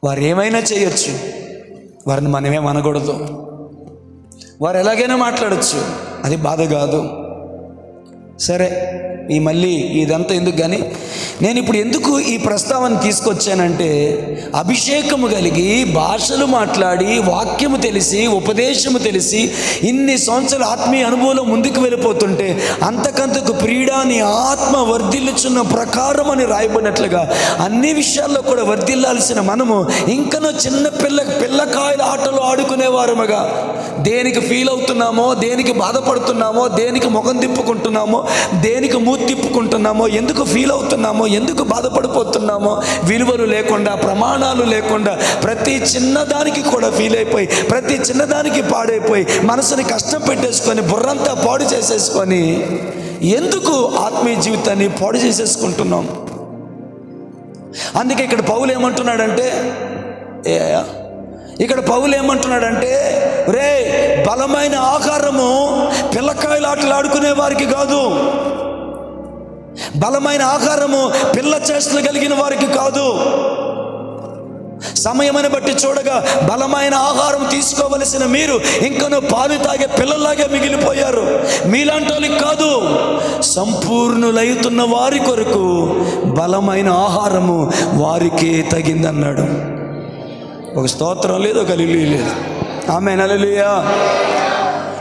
వారు ఏమైనా చేయొచ్చు, వారిని మనమేం అనకూడదు. వారు ఎలాగైనా మాట్లాడచ్చు, అది బాధ కాదు. సరే, మళ్ళీ ఇదంతా ఎందుకు కానీ నేను ఇప్పుడు ఎందుకు ఈ ప్రస్తావన తీసుకొచ్చానంటే, అభిషేకము కలిగి భాషలు మాట్లాడి వాక్యము తెలిసి ఉపదేశము తెలిసి ఇన్ని సంవత్సరాల ఆత్మీయ అనుభవంలో ముందుకు వెళ్ళిపోతుంటే అంతకంతకు ప్రియుడా నీ ఆత్మ వర్ధిల్లుచున్న ప్రకారం అని రాయబడినట్లుగా అన్ని విషయాల్లో కూడా వర్ధిల్లాల్సిన మనము ఇంకనూ చిన్న పిల్లకాయల ఆటలు ఆడుకునేవారముగా దేనికి ఫీల్ అవుతున్నామో, దేనికి బాధపడుతున్నామో, దేనికి ముఖం తిప్పుకుంటున్నామో, దేనికి మూతి తిప్పుకుంటున్నామో, ఎందుకు ఫీల్ అవుతున్నామో, ఎందుకు బాధపడిపోతున్నామో, విలువలు లేకుండా ప్రమాణాలు లేకుండా ప్రతి చిన్నదానికి కూడా ఫీల్ అయిపోయి ప్రతి చిన్నదానికి పాడైపోయి మనసుని కష్టం పెట్టేసుకొని బుర్రంతా పాడు చేసేసుకొని ఎందుకు ఆత్మీయ జీవితాన్ని పాడు చేసేసుకుంటున్నాం? అందుకే ఇక్కడ పౌలు ఏమంటున్నాడంటే రే, బలమైన ఆహారము పిల్లకాయలు ఆటలు ఆడుకునే వారికి కాదు, బలమైన ఆహారము పిల్ల చేష్టలు కలిగిన వారికి కాదు. సమయమని బట్టి చూడగా బలమైన ఆహారం తీసుకోవలసిన మీరు ఇంకనూ పాలు తాగే పిల్లల్లాగే మిగిలిపోయారు. మీలాంటి వాళ్ళకి కాదు, సంపూర్ణులైతున్న వారి కొరకు బలమైన ఆహారము వారికే తగిందన్నాడు. ఒక స్తోత్రం లేదు, ఒక హల్లెలూయా లేదు. ఆమేన్, హల్లెలూయా.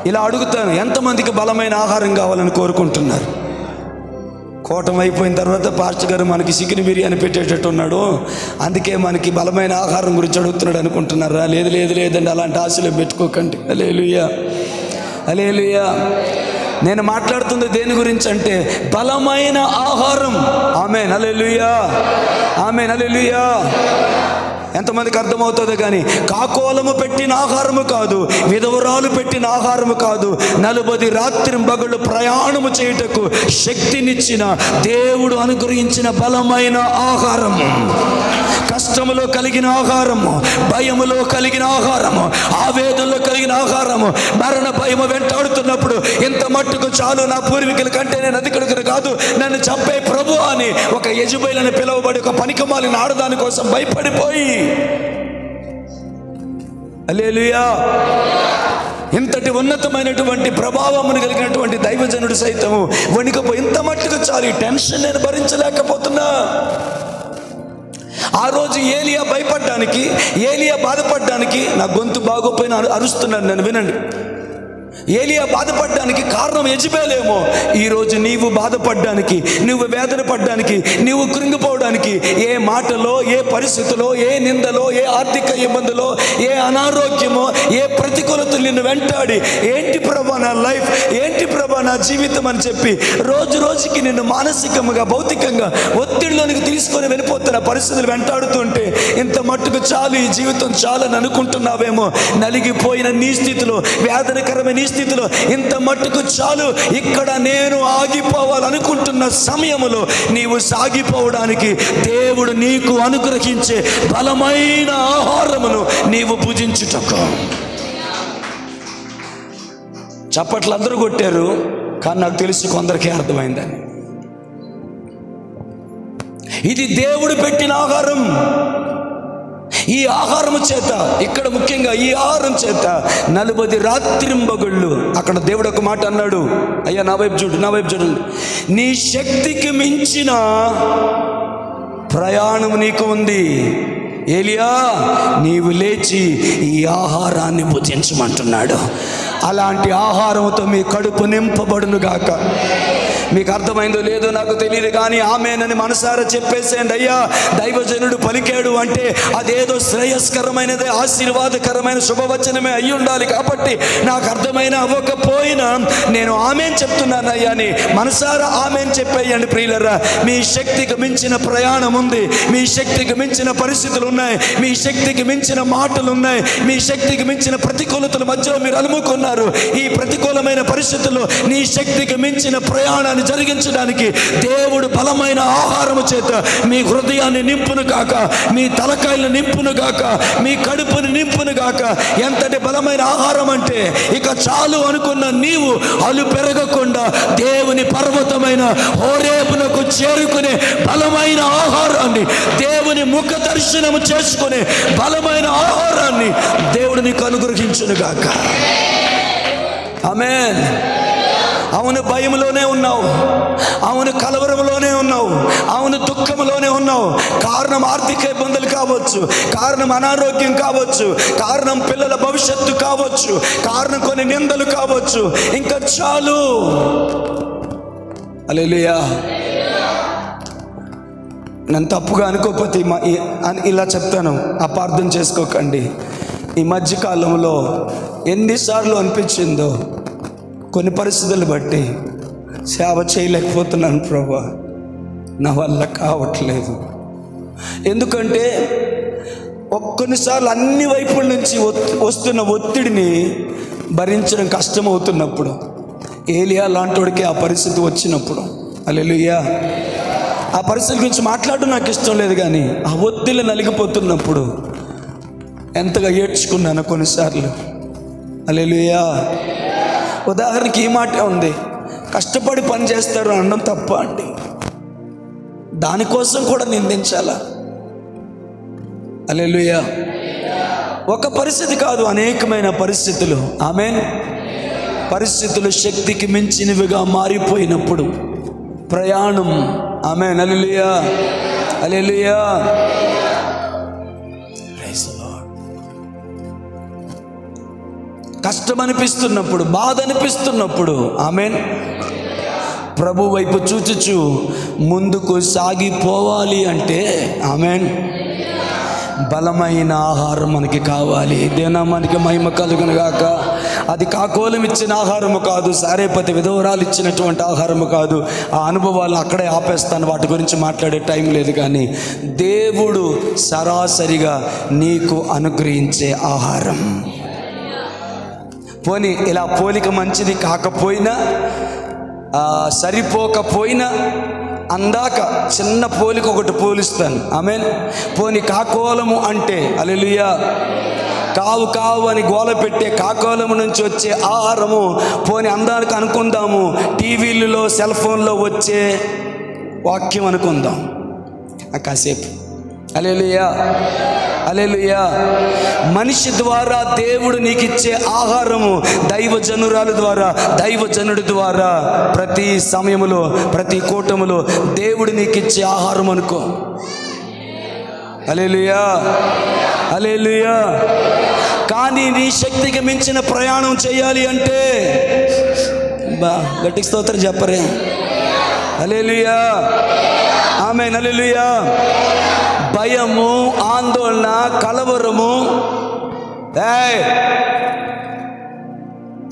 ఇలా అడుగుతాను, ఎంతమందికి బలమైన ఆహారం కావాలని కోరుకుంటున్నారు? కూటమి అయిపోయిన తర్వాత పాస్టర్ గారు మనకి చికెన్ బిర్యానీ పెట్టేటట్టు ఉన్నాడు, అందుకే మనకి బలమైన ఆహారం గురించి అడుగుతున్నాడు అనుకుంటున్నారా? లేదండి, అలాంటి ఆశలు పెట్టుకోకండి. హల్లెలూయా, హల్లెలూయా. నేను మాట్లాడుతుంది దేని గురించి అంటే బలమైన ఆహారం. ఆమేన్, హల్లెలూయా, ఆమేన్, హల్లెలూయా. ఎంతమందికి అర్థమవుతుందో కానీ కాకోలము పెట్టిన ఆహారము కాదు, విధవరాలు పెట్టిన ఆహారము కాదు, 40 రాత్రింబగళ్ళు ప్రయాణము చేయుటకు శక్తినిచ్చిన దేవుడు అనుగ్రహించిన బలమైన ఆహారము, కష్టములో కలిగిన ఆహారము, భయములో కలిగిన ఆహారము, ఆవేదనలో కలిగిన ఆహారము, మరణ భయము వెంటాడుతున్నప్పుడు ఇంత మట్టుకు చాలు, నా పూర్వీకుల కంటే నేను అధికుడిని కాదు, నన్ను చంపే ప్రభు అని ఒక యెజబెల్ పిలువబడి ఒక పనికిమాలిన ఆడదాని కోసం భయపడిపోయి, హల్లెలూయా, ఇంతటి ఉన్నతమైనటువంటి ప్రభావమును కలిగినటువంటి దైవజనుడు సైతము వణికిపోయి ఇంత మట్టుకు చాలు, ఈ టెన్షన్ నేను భరించలేకపోతున్నా. ఆ రోజు ఏలియా భయపడ్డానికి, ఏలియా బాధపడ్డానికి, నా గొంతు బాగోపోయినా అరుస్తున్నాను నేను, వినండి. ఏలియా బాధపడ్డానికి కారణం యెజబెలేమో, ఈరోజు నీవు బాధపడ్డానికి, నువ్వు వేదన పడ్డానికి, నీవు కృంగిపోవడానికి ఏ మాటలో, ఏ పరిస్థితిలో, ఏ నిందలో, ఏ ఆర్థిక ఇబ్బందులో, ఏ అనారోగ్యమో, ఏ ప్రతికూలతలు నిన్ను వెంటాడి ఏంటి ప్రభా నా లైఫ్, ఏంటి ప్రభా నా జీవితం అని చెప్పి రోజు రోజుకి నిన్ను మానసికంగా భౌతికంగా ఒత్తిడిలోనికి తీసుకొని వెళ్ళిపోతున్న పరిస్థితులు వెంటాడుతుంటే ఇంత మట్టుకు చాలు, ఈ జీవితం చాలని అనుకుంటున్నావేమో. నలిగిపోయిన నీ స్థితిలో, వేదనకరమైన స్థితిలో ఇంత మట్టుకు చాలు, ఇక్కడ నేను ఆగిపోవాలనుకుంటున్న సమయములో నీవు సాగిపోవడానికి దేవుడు నీకు అనుగ్రహించే బలమైన ఆహారమును నీవు భుజించుటకు. చప్పట్లు అందరూ కొట్టారు, కానీ నాకు తెలిసి కొందరికే అర్థమైందని. ఇది దేవుడు పెట్టిన ఆహారం. ఈ ఆహారము చేత, ఇక్కడ ముఖ్యంగా ఈ ఆహారం చేత 40 రాత్రింబగళ్ళు, అక్కడ దేవుడు ఒక మాట అన్నాడు, అయ్యా నా వైపు చూడండి, నీ శక్తికి మించిన ప్రయాణం నీకు ఉంది. ఏలియా, నీవు లేచి ఈ ఆహారాన్ని భుజించమంటున్నాడు. అలాంటి ఆహారంతో మీ కడుపు నింపబడును గాక. మీకు అర్థమైందో లేదో నాకు తెలియదు కానీ ఆమేనని మనసారా చెప్పేసేయండి. అయ్యా, దైవజనుడు పలికాడు అంటే అదేదో శ్రేయస్కరమైనదే, ఆశీర్వాదకరమైన శుభవచనమే అయి ఉండాలి. కాబట్టి నాకు అర్థమైన అవ్వకపోయినా నేను ఆమేన్ చెప్తున్నాను అయ్యా అని మనసారా ఆమేన్ చెప్పేయండి. ప్రియులరా, మీ శక్తికి మించిన ప్రయాణం ఉంది, మీ శక్తికి మించిన పరిస్థితులు ఉన్నాయి, మీ శక్తికి మించిన మాటలు ఉన్నాయి, మీ శక్తికి మించిన ప్రతికూలతల మధ్యలో మీరు అలుముకున్నారు. ఈ ప్రతికూలమైన పరిస్థితుల్లో నీ శక్తికి మించిన ప్రయాణాన్ని కార్యాన్ని జరిగించడానికి దేవుడు బలమైన ఆహారము చేత మీ హృదయాన్ని నింపును గాక, మీ తలకాయలు నింపును గాక, మీ కడుపుని నింపును గాక. ఎంతటి బలమైన ఆహారం అంటే ఇక చాలు అనుకున్న నీవు అలు పెరగకుండా దేవుని పర్వతమైన హోరేబునకు చేరుకునే బలమైన ఆహారాన్ని, దేవుని ముఖ దర్శనము చేసుకునే బలమైన ఆహారాన్ని దేవుడు నీకు అనుగ్రహించును గాక. ఆమేన్. అవును, భయంలోనే ఉన్నావు, అవును కలవరంలోనే ఉన్నావు, అవును దుఃఖంలోనే ఉన్నావు. కారణం ఆర్థిక ఇబ్బందులు కావచ్చు, కారణం అనారోగ్యం కావచ్చు, కారణం పిల్లల భవిష్యత్తు కావచ్చు, కారణం కొన్ని నిందలు కావచ్చు. ఇంకా చాలు. హల్లెలూయా. నన్ను తప్పుగా అనుకోకపోతే ఇలా చెప్తాను, అపార్థం చేసుకోకండి. ఈ మధ్యకాలంలో ఎన్నిసార్లు అనిపించిందో కొన్ని పరిస్థితులు బట్టి సేవ చేయలేకపోతున్నాను ప్రభువా, నా వల్ల కావట్లేదు. ఎందుకంటే కొన్నిసార్లు అన్ని వైపుల నుంచి వస్తున్న ఒత్తిడిని భరించడం కష్టమవుతున్నప్పుడు, ఏలియా లాంటోడికి ఆ పరిస్థితి వచ్చినప్పుడు, హల్లెలూయా, ఆ పరిస్థితి గురించి మాట్లాడడం నాకు ఇష్టం లేదు, కానీ ఆ ఒత్తిడి నలిగిపోతున్నప్పుడు ఎంతగా ఏడ్చుకున్నాను కొన్నిసార్లు. హల్లెలూయా. ఉదాహరణకి ఈ మాట ఉంది, కష్టపడి పని చేస్తారు అనడం తప్ప అండి? దానికోసం కూడా నిందించాలా? హల్లెలూయా. ఒక పరిస్థితి కాదు, అనేకమైన పరిస్థితులు. ఆమేన్. పరిస్థితులు శక్తికి మించినవిగా మారిపోయినప్పుడు ప్రయాణం, ఆమేన్, హల్లెలూయా, హల్లెలూయా. కష్టం అనిపిస్తున్నప్పుడు, బాధ అనిపిస్తున్నప్పుడు, ఆమేన్, ప్రభు వైపు చూచుచు ముందుకు సాగిపోవాలి అంటే, ఆమేన్, బలమైన ఆహారం మనకి కావాలి. దేనా మనకి మహిమ కలుగును గాక. అది కాకోలం ఇచ్చిన ఆహారము కాదు, సారేపతి విధవరాలు ఇచ్చినటువంటి ఆహారము కాదు. ఆ అనుభవాలు అక్కడే ఆపేస్తాను, వాటి గురించి మాట్లాడే టైం లేదు. కానీ దేవుడు సరాసరిగా నీకు అనుగ్రహించే ఆహారం. పోనీ ఇలా పోలిక మంచిది కాకపోయినా, సరిపోకపోయినా, అందాక చిన్న పోలిక ఒకటి పోలిస్తాను. ఆమేన్. పోనీ కాకోలము అంటే, హల్లెలూయా, కావు కావు అని గోల పెట్టే కాకోలము నుంచి వచ్చే ఆహారము పోనీ అందానికి అనుకుందాము, టీవీలలో సెల్ ఫోన్లో వచ్చే వాక్యం అనుకుందాం కాసేపు. హల్లెలూయా, హల్లెలూయా. మనిషి ద్వారా దేవుడు నీకు ఇచ్చే ఆహారము దైవజనురాలు ద్వారా, దైవజనుడి ద్వారా ప్రతి సమయములో, ప్రతి కూటములో దేవుడు నీకు ఇచ్చే ఆహారం అనుకో. హల్లెలూయా, హల్లెలూయా. కానీ నీ శక్తికి మించిన ప్రయాణం చేయాలి అంటే, గట్టికి స్తోత్రం చెప్పరే. హల్లెలూయా, ఆమేన్, హల్లెలూయా. భయము, ఆందోళన, కలవరము,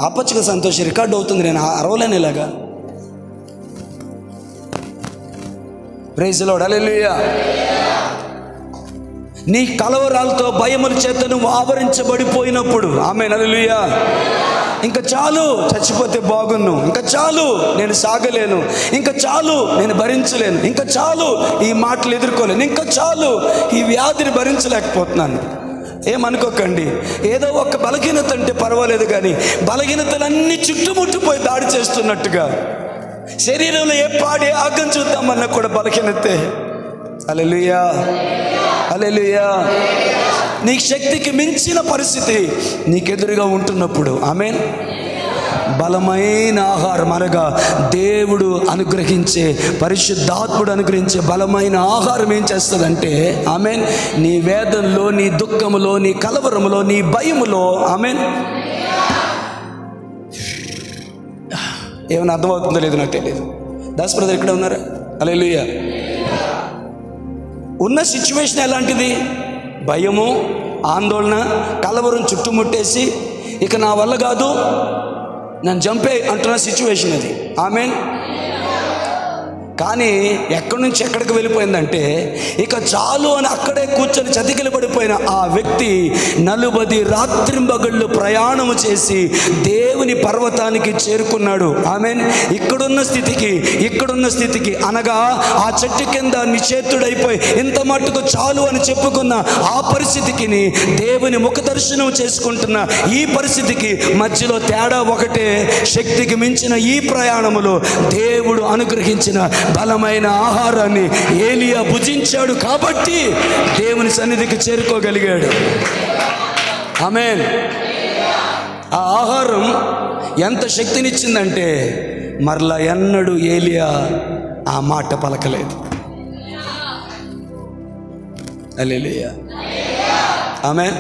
ఆపచ్చుగా సంతోషం రికార్డ్ అవుతుంది, నేను అరవలేను ఇలాగా. ప్రైజ్ ది లార్డ్, హల్లెలూయా. నీ కలవరాలతో, భయముల చేత నువ్వు ఆవరించబడిపోయినప్పుడు, ఆమేన్, హల్లెలూయా, ఇంకా చాలు, చచ్చిపోతే బాగున్ను, ఇంకా చాలు, నేను సాగలేను, ఇంకా చాలు, నేను భరించలేను, ఇంకా చాలు, ఈ మాటలు ఎదుర్కోలేను, ఇంకా చాలు, ఈ వ్యాధిని భరించలేకపోతున్నాను. ఏమనుకోకండి, ఏదో ఒక బలహీనత అంటే పర్వాలేదు, కానీ బలహీనతలన్నీ చుట్టుముట్టిపోయి దాడి చేస్తున్నట్టుగా శరీరంలో ఏ పాడే ఆగం చూద్దామన్నా కూడా బలహీనతే. హల్లెలూయా, హల్లెలూయా. నీ శక్తికి మించిన పరిస్థితి నీకెదురుగా ఉంటున్నప్పుడు, ఆమేన్, బలమైన ఆహారం అనగా దేవుడు అనుగ్రహించే, పరిశుద్ధాత్ముడు అనుగ్రహించే బలమైన ఆహారం ఏం చేస్తుందంటే, ఆమేన్, నీ వేదనలో, నీ దుఃఖములో, నీ కలవరములో, నీ భయములో, ఆమేన్, ఏమైనా అర్థమవుతుందో లేదో నాకు తెలియదు. దాస్ బ్రదర్ ఇక్కడ ఉన్నారా? హల్లెలూయా. ఉన్న సిచ్యువేషన్ ఎలాంటిది? భయము, ఆందోళన, కలవరం చుట్టుముట్టేసి ఇక నా వల్ల కాదు, నేను జంపే అంటున్న సిచ్యువేషన్ అది. ఆమేన్. కానీ ఎక్కడి నుంచి ఎక్కడికి వెళ్ళిపోయిందంటే ఇక చాలు అని అక్కడే కూర్చొని చతికిల పడిపోయిన ఆ వ్యక్తి 40 రాత్రింబగళ్ళు ప్రయాణము చేసి దేవుని పర్వతానికి చేరుకున్నాడు. ఆమేన్. ఇక్కడున్న స్థితికి అనగా ఆ చెట్టు కింద నిశ్చేతుడైపోయి ఇంత మట్టుకు చాలు అని చెప్పుకున్న ఆ పరిస్థితికి దేవుని ముఖ దర్శనం చేసుకుంటున్న ఈ పరిస్థితికి మధ్యలో తేడా ఒకటే. శక్తికి మించిన ఈ ప్రయాణములో దేవుడు అనుగ్రహించిన బలమైన ఆహారాన్ని ఏలియా భుజించాడు కాబట్టి దేవుని సన్నిధికి చేరుకోగలిగాడు. ఆమేన్. ఆ ఆహారం ఎంత శక్తినిచ్చిందంటే మరలా ఎన్నడూ ఏలియా ఆ మాట పలకలేదు. హల్లెలూయా. ఆమేన్.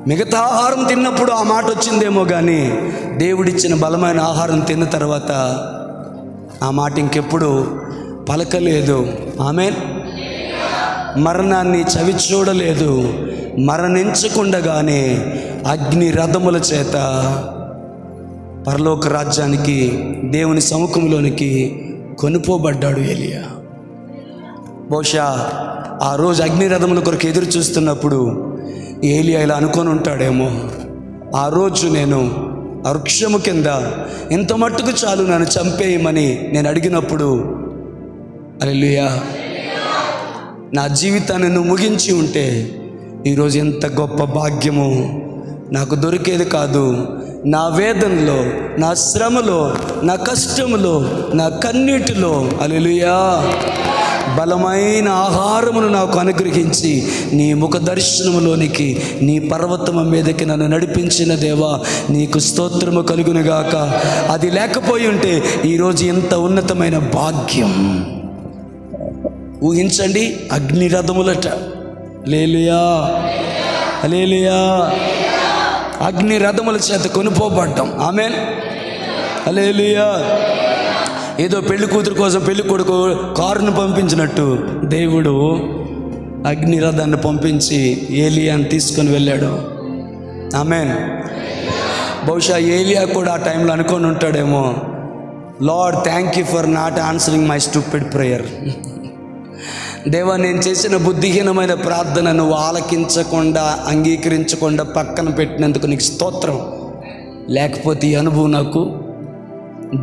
మిగతా ఆహారం తిన్నప్పుడు ఆ మాట వచ్చిందేమో కానీ దేవుడిచ్చిన బలమైన ఆహారం తిన్న తర్వాత ఆ మాట ఇంకెప్పుడు పలకలేదు. ఆమేన్. మరణాన్ని చవి చూడలేదు. మరణించకుండగానే అగ్ని రథముల చేత పరలోక రాజ్యానికి దేవుని సముఖంలోనికి కొనుపోబడ్డాడు ఏలియా. బహుశా ఆ రోజు అగ్ని రథముల కొరకు ఎదురు చూస్తున్నప్పుడు ఏలియా ఇలా అనుకొని ఉంటాడేమో, ఆ రోజు నేను ఆ వృక్షము కింద ఇంత మట్టుకు చాలు నన్ను చంపేయమని నేను అడిగినప్పుడు, హల్లెలూయా, నా జీవితాన్ని నువ్వు ముగించి ఉంటే ఈరోజు ఎంత గొప్ప భాగ్యము నాకు దొరికేది కాదు. నా వేదనలో, నా శ్రమలో, నా కష్టములో, నా కన్నీటిలో హల్లెలూయా బలమైన ఆహారమును నాకు అనుగ్రహించి నీ ముఖ దర్శనములోనికి, నీ పర్వతము మీదకి నన్ను నడిపించిన దేవా నీకు స్తోత్రము కలుగునుగాక. అది లేకపోయి ఉంటే ఈరోజు ఎంత ఉన్నతమైన భాగ్యం. ఊహించండి, అగ్ని రథములట. హల్లెలూయా, హల్లెలూయా. అగ్ని రథముల చేత కొనుపోబడ్డం. ఆమేన్. హల్లెలూయా. ఏదో పెళ్లి కూతురు కోసం పెళ్లి కొడుకు కారును పంపించినట్టు దేవుడు అగ్ని రథాన్ని పంపించి ఏలియాని తీసుకొని వెళ్ళాడు. ఆమేన్. బహుశా ఏలియా కూడా ఆ టైంలో అనుకొని ఉంటాడేమో, Lord thank you for not answering my stupid prayer. దేవా, నేను చేసిన బుద్ధిహీనమైన ప్రార్థన నువ్వు ఆలకించకుండా, అంగీకరించకుండా పక్కన పెట్టినందుకు నీకు స్తోత్రం. లేకపోతే ఈ అనుభవం నాకు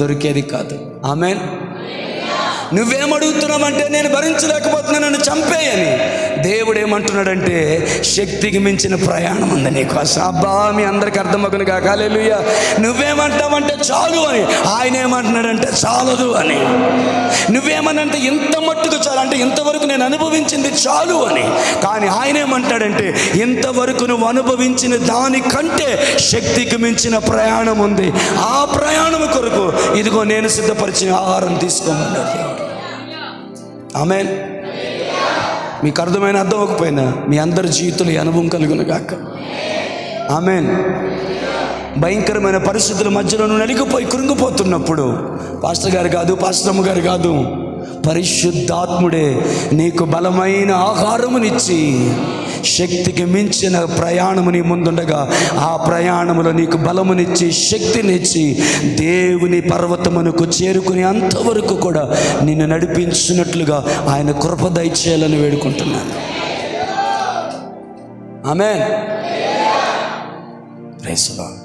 దొరికేది కాదు. ఆమేన్. నువ్వేమడుగుతున్నావంటే నేను భరించలేకపోతున్నా, నన్ను చంపేయని. దేవుడు ఏమంటున్నాడంటే శక్తికి మించిన ప్రయాణం ఉంది నీకోసం. అబ్బా, మీ అందరికి అర్థమవును కాక. హల్లెలూయా. నువ్వేమంటావంటే చాలు అని, ఆయన ఏమంటున్నాడంటే చాలదు అని. నువ్వేమనంటే ఇంత మట్టుకు చాలు అంటే ఇంతవరకు నేను అనుభవించింది చాలు అని. కానీ ఆయన ఏమంటాడంటే ఇంతవరకు నువ్వు అనుభవించిన దానికంటే శక్తికి మించిన ప్రయాణం ఉంది. ఆ ప్రయాణం కొరకు ఇదిగో నేను సిద్ధపరిచిన ఆహారం తీసుకోమన్నాడు. ఆమేన్. మీకు అర్థం అవ్వకపోయినా మీ అందరి జీవితంలో అనుభవం కలుగును గాక. ఆమేన్. భయంకరమైన పరిస్థితుల మధ్యలో నువ్వు నలిగిపోయి కృంగిపోతున్నప్పుడు పాస్టర్ గారు కాదు, పాస్టరమ్మ గారు కాదు, పరిశుద్ధాత్ముడే నీకు బలమైన ఆహారమునిచ్చి శక్తికి మించిన ప్రయాణము నీ ముందుండగా ఆ ప్రయాణములో నీకు బలమునిచ్చి శక్తినిచ్చి దేవుని పర్వతమునకు చేరుకుని అంతవరకు కూడా నిన్ను నడిపించినట్లుగా ఆయన కృప దయచేయాలని వేడుకుంటున్నాను. ఆమేన్. Praise the Lord.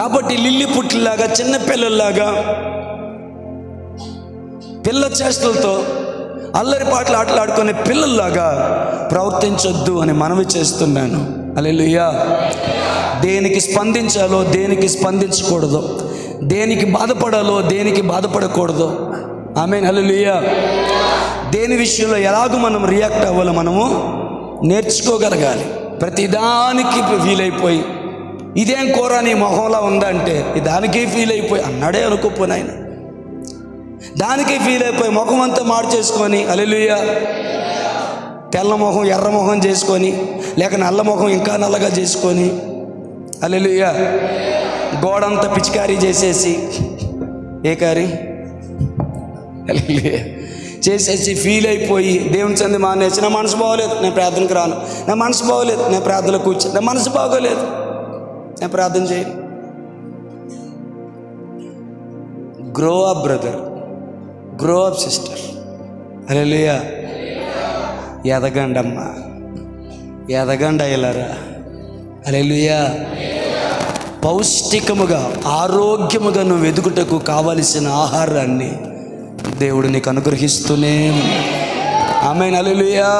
కాబట్టి లిల్లీ పుట్టిలాగా, చిన్న పిల్లల్లాగా, పిల్ల చేష్టలతో అల్లరి పాటలు ఆటలాడుకునే పిల్లల్లాగా ప్రవర్తించొద్దు అని మనవి చేస్తున్నాను. హల్లెలూయా. దేనికి స్పందించాలో, దేనికి స్పందించకూడదు, దేనికి బాధపడాలో, దేనికి బాధపడకూడదు. ఆమేన్. హల్లెలూయా. దేని విషయంలో ఎలాగో మనం రియాక్ట్ అవ్వాలో మనము నేర్చుకోగలగాలి. ప్రతిదానికి ఫీల్ అయిపోయి ఇదేం కూర నీ మొహంలో ఉందంటే దానికి ఫీల్ అయిపోయి అన్నాడే అనుకోపోయిన ఆయన, దానికి ఫీల్ అయిపోయి ముఖం అంతా మార్చేసుకొని హల్లెలూయా తెల్ల మొహం ఎర్ర మొహం చేసుకొని, లేక నల్ల మొహం ఇంకా నల్లగా చేసుకొని హల్లెలూయా గోడంతా పిచికారీ చేసేసి, ఏ కారీ హల్లెలూయా చేసేసి ఫీల్ అయిపోయి దేవుని సంది మానేసి, నా మనసు బాగోలేదు నేను ప్రార్థనకు రాను, నా మనసు బాగోలేదు నేను ప్రార్థనలో కూర్చొని, నా మనసు బాగోలేదు నేను ప్రార్థన చేయను. Grow up brother, grow up sister. హల్లెలూయా. ఎదగండి అమ్మా, ఎదగండి అయ్యలారా. హల్లెలూయా. పౌష్టికముగా ఆరోగ్యముగా నువ్వు ఎదుగుటకు కావలసిన ఆహారాన్ని దేవుడు నీకు అనుగ్రహిస్తూనే. ఆమేన్. హల్లెలూయా.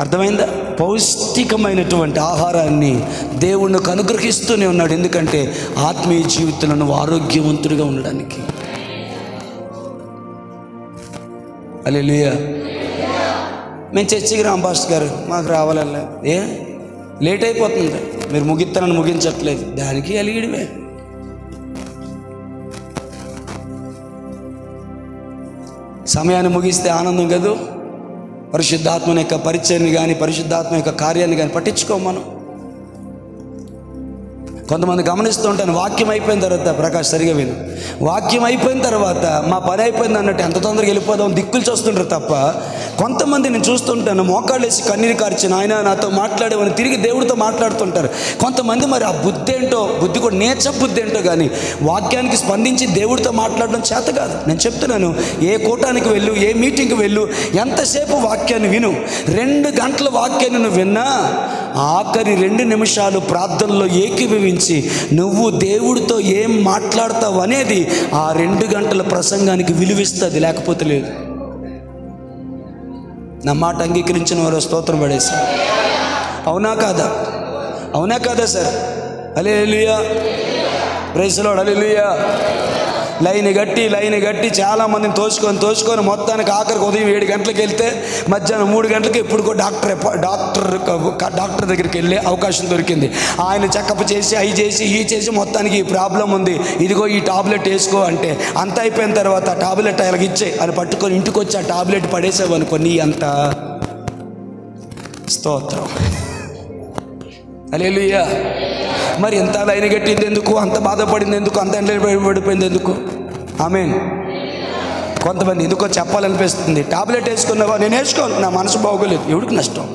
అర్థమైందా? పౌష్టికమైనటువంటి ఆహారాన్ని దేవుడు నీకు అనుగ్రహిస్తూనే ఉన్నాడు. ఎందుకంటే ఆత్మీయ జీవితంలో నువ్వు ఆరోగ్యవంతుడిగా ఉండడానికి. హల్లెలూయా. మేము చర్చికి రాం పాస్టర్ గారు, మాకు రావాలన్నా లేట్ అయిపోతుంది, మీరు ముగిస్తానని ముగించట్లేదు, దానికి అలిగిడివే. సమయాన్ని ముగిస్తే ఆనందం కదూ. పరిశుద్ధాత్మని యొక్క పరిచయాన్ని కానీ పరిశుద్ధాత్మ యొక్క కార్యాన్ని కానీ పట్టించుకోం మనం. కొంతమంది గమనిస్తూ ఉంటాను, వాక్యం అయిపోయిన తర్వాత, ప్రకాష్ సరిగా విను, వాక్యం అయిపోయిన తర్వాత మా పని అయిపోయింది అన్నట్టు ఎంత తొందరగా వెళ్ళిపోదాం దిక్కులు చూస్తుంటారు తప్ప, కొంతమంది నేను చూస్తుంటాను మోకాళ్ళు వేసి కన్నీరు కార్చిన ఆయన నాతో మాట్లాడేవని తిరిగి దేవుడితో మాట్లాడుతుంటారు. కొంతమంది మరి ఆ బుద్ధి ఏంటో, బుద్ధి కూడా నేర్చ బుద్ధి ఏంటో కానీ వాక్యానికి స్పందించి దేవుడితో మాట్లాడడం చేత కాదు. నేను చెప్తున్నాను, ఏ కూటానికి వెళ్ళు, ఏ మీటింగ్కి వెళ్ళు, ఎంతసేపు వాక్యాన్ని విను. 2 గంటల వాక్యాన్ని నువ్వు విన్నా ఆఖరి 2 నిమిషాలు ప్రార్థనలో ఏకీభవించి నువ్వు దేవుడితో ఏం మాట్లాడతావు అనేది ఆ 2 గంటల ప్రసంగానికి విలువిస్తుంది, లేకపోతే లేదు. నా మాట అంగీకరించిన వారు స్తోత్రం పడేశారు. అవునా కాదా? అవునా కాదా sir? Hallelujah. Praise the lord. Hallelujah. Line గట్టి చాలామందిని తోచుకొని మొత్తానికి ఆఖరికి ఉదయం 7 గంటలకు వెళ్తే మధ్యాహ్నం 3 గంటలకి ఎప్పుడుకో డాక్టర్ దగ్గరికి వెళ్ళే అవకాశం దొరికింది. ఆయన చెకప్ చేసి అవి చేసి ఈ చేసి మొత్తానికి ఈ ప్రాబ్లం ఉంది, ఇదిగో ఈ టాబ్లెట్ వేసుకో అంటే, అంత అయిపోయిన తర్వాత ఆ టాబ్లెట్ ఆయనకి ఇచ్చే అని పట్టుకొని ఇంటికి వచ్చి ఆ టాబ్లెట్ పడేసావు అనుకో, నీ అంత స్తోత్రం. హల్లెలూయా. మరి ఎంత లైన్ కట్టింది ఎందుకు, అంత బాధపడింది ఎందుకు, అంత పడిపోయింది ఎందుకు? ఆమేన్. కొంతమంది ఎందుకో చెప్పాలనిపిస్తుంది, టాబ్లెట్ వేసుకున్నావా? నేను వేసుకోను, నా మనసు బాగోలేదు. ఎవరికి నష్టం?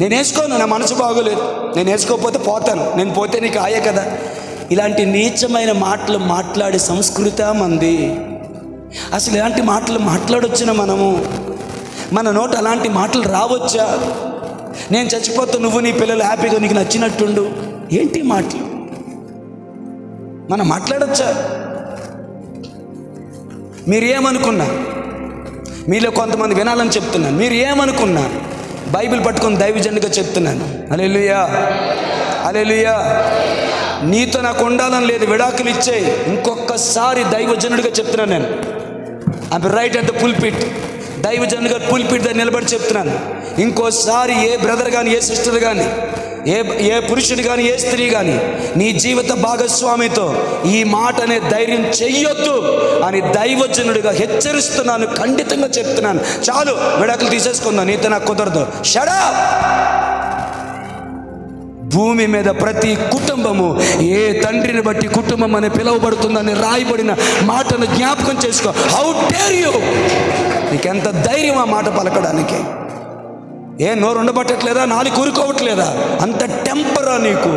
నేను వేసుకోను, నా మనసు బాగోలేదు, నేను వేసుకోకపోతే పోతాను, నేను పోతే నీకు ఆయే కదా. ఇలాంటి నీచమైన మాటలు మాట్లాడే సంస్కృతి మంది. అసలు ఇలాంటి మాటలు మాట్లాడొచ్చిన మనము, మన నోట అలాంటి మాటలు రావచ్చా? నేను చచ్చిపోతే నువ్వు నీ పిల్లలు హ్యాపీగా నీకు నచ్చినట్టుండు, ఏంటి మాటలు? మనం మాట్లాడచ్చా? మీరు ఏమనుకున్నా, మీలో కొంతమంది వినాలని చెప్తున్నాను, మీరు ఏమనుకున్నా బైబిల్ పట్టుకొని దైవజనుడిగా చెప్తున్నాను. హల్లెలూయా. హల్లెలూయా. నీతో నాకు ఉండాలని లేదు, విడాకులు ఇచ్చేయి. ఇంకొకసారి దైవజనుడిగా చెప్తున్నాను నేను. I right at the pulpit, దైవజనుడిగా పుల్పిట్ దగ్గర నిలబడి చెప్తున్నాను. ఇంకోసారి ఏ బ్రదర్ కానీ, ఏ సిస్టర్ కానీ, ఏ పురుషుడు కానీ, ఏ స్త్రీ కానీ నీ జీవిత భాగస్వామితో ఈ మాట అనే ధైర్యం చెయ్యొద్దు అని దైవజనుడిగా హెచ్చరిస్తున్నాను, ఖండితంగా చెప్తున్నాను. చాలు, విడాకులు తీసేసుకుందాం, నీతో నాకు కుదరదు. Shut up. భూమి మీద ప్రతి కుటుంబము ఏ తండ్రిని బట్టి కుటుంబం అని పిలువబడుతుందని రాయబడిన మాటను జ్ఞాపకం చేసుకో. How dare you! నీకెంత ధైర్యం ఆ మాట పలకడానికి? ఏ నోరు ఉండబట్టట్లేదా? నాలుగు కూరుకోవట్లేదా? అంత టెంపరా నీకు?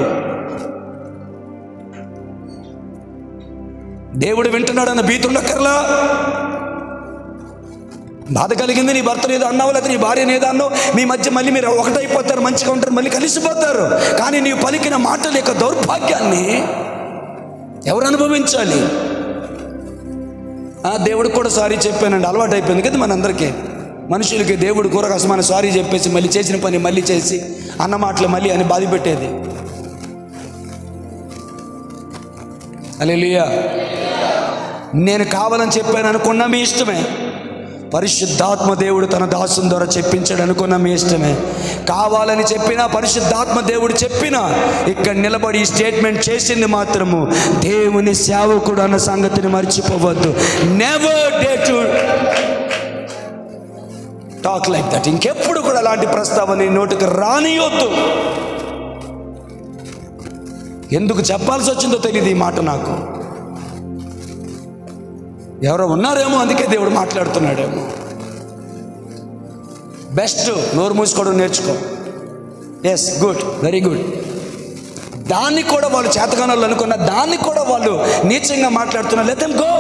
దేవుడు వింటున్నాడన్న భీతి ఉండక్కర్లా. బాధ కలిగింది, నీ భర్త ఏదో అన్నావు, లేదా నీ భార్య ఏదో అన్నావు, మీ మధ్య మళ్ళీ మీరు ఒకటైపోతారు, మంచిగా ఉంటారు, మళ్ళీ కలిసిపోతారు. కానీ నీవు పలికిన మాటల యొక్క దౌర్భాగ్యాన్ని ఎవరు అనుభవించాలి? దేవుడికి కూడా సారీ చెప్పానండి, అలవాటు అయిపోయింది కదా మనందరికీ. మనుషులకి దేవుడు కూరగాసమైన సారీ చెప్పేసి మళ్ళీ చేసిన పని మళ్ళీ చేసి అన్న మాటలు మళ్ళీ అని బాధ పెట్టేది. హల్లెలూయా. నేను కావాలని చెప్పాను అనుకున్నా మీ ఇష్టమే. పరిశుద్ధాత్మ దేవుడు తన దాసుని ద్వారా చెప్పించాడు అనుకున్నా మీ ఇష్టమే. కావాలని చెప్పినా, పరిశుద్ధాత్మ దేవుడు చెప్పినా, ఇక్కడ నిలబడి ఈ స్టేట్మెంట్ చేసింది మాత్రము దేవుని సేవకుడు అన్న సంగతిని మర్చిపోవద్దు. Never day to talk like that. ఇంకెప్పుడు కూడా అలాంటి ప్రస్తావన నోటికి రానియొద్దు. ఎందుకు చెప్పాల్సి వచ్చిందో తెలియదు ఈ మాట నాకు. ఎవరో ఉన్నారేమో, అందుకే దేవుడు మాట్లాడుతున్నాడేమో. బెస్ట్ నోరు మూసుకోవడం నేర్చుకో. Yes, good, very good. దాన్ని కూడా వాళ్ళు చేతగానోళ్ళు అనుకున్న దాన్ని కూడా వాళ్ళు నీచంగా మాట్లాడుతున్నారు. Let them go.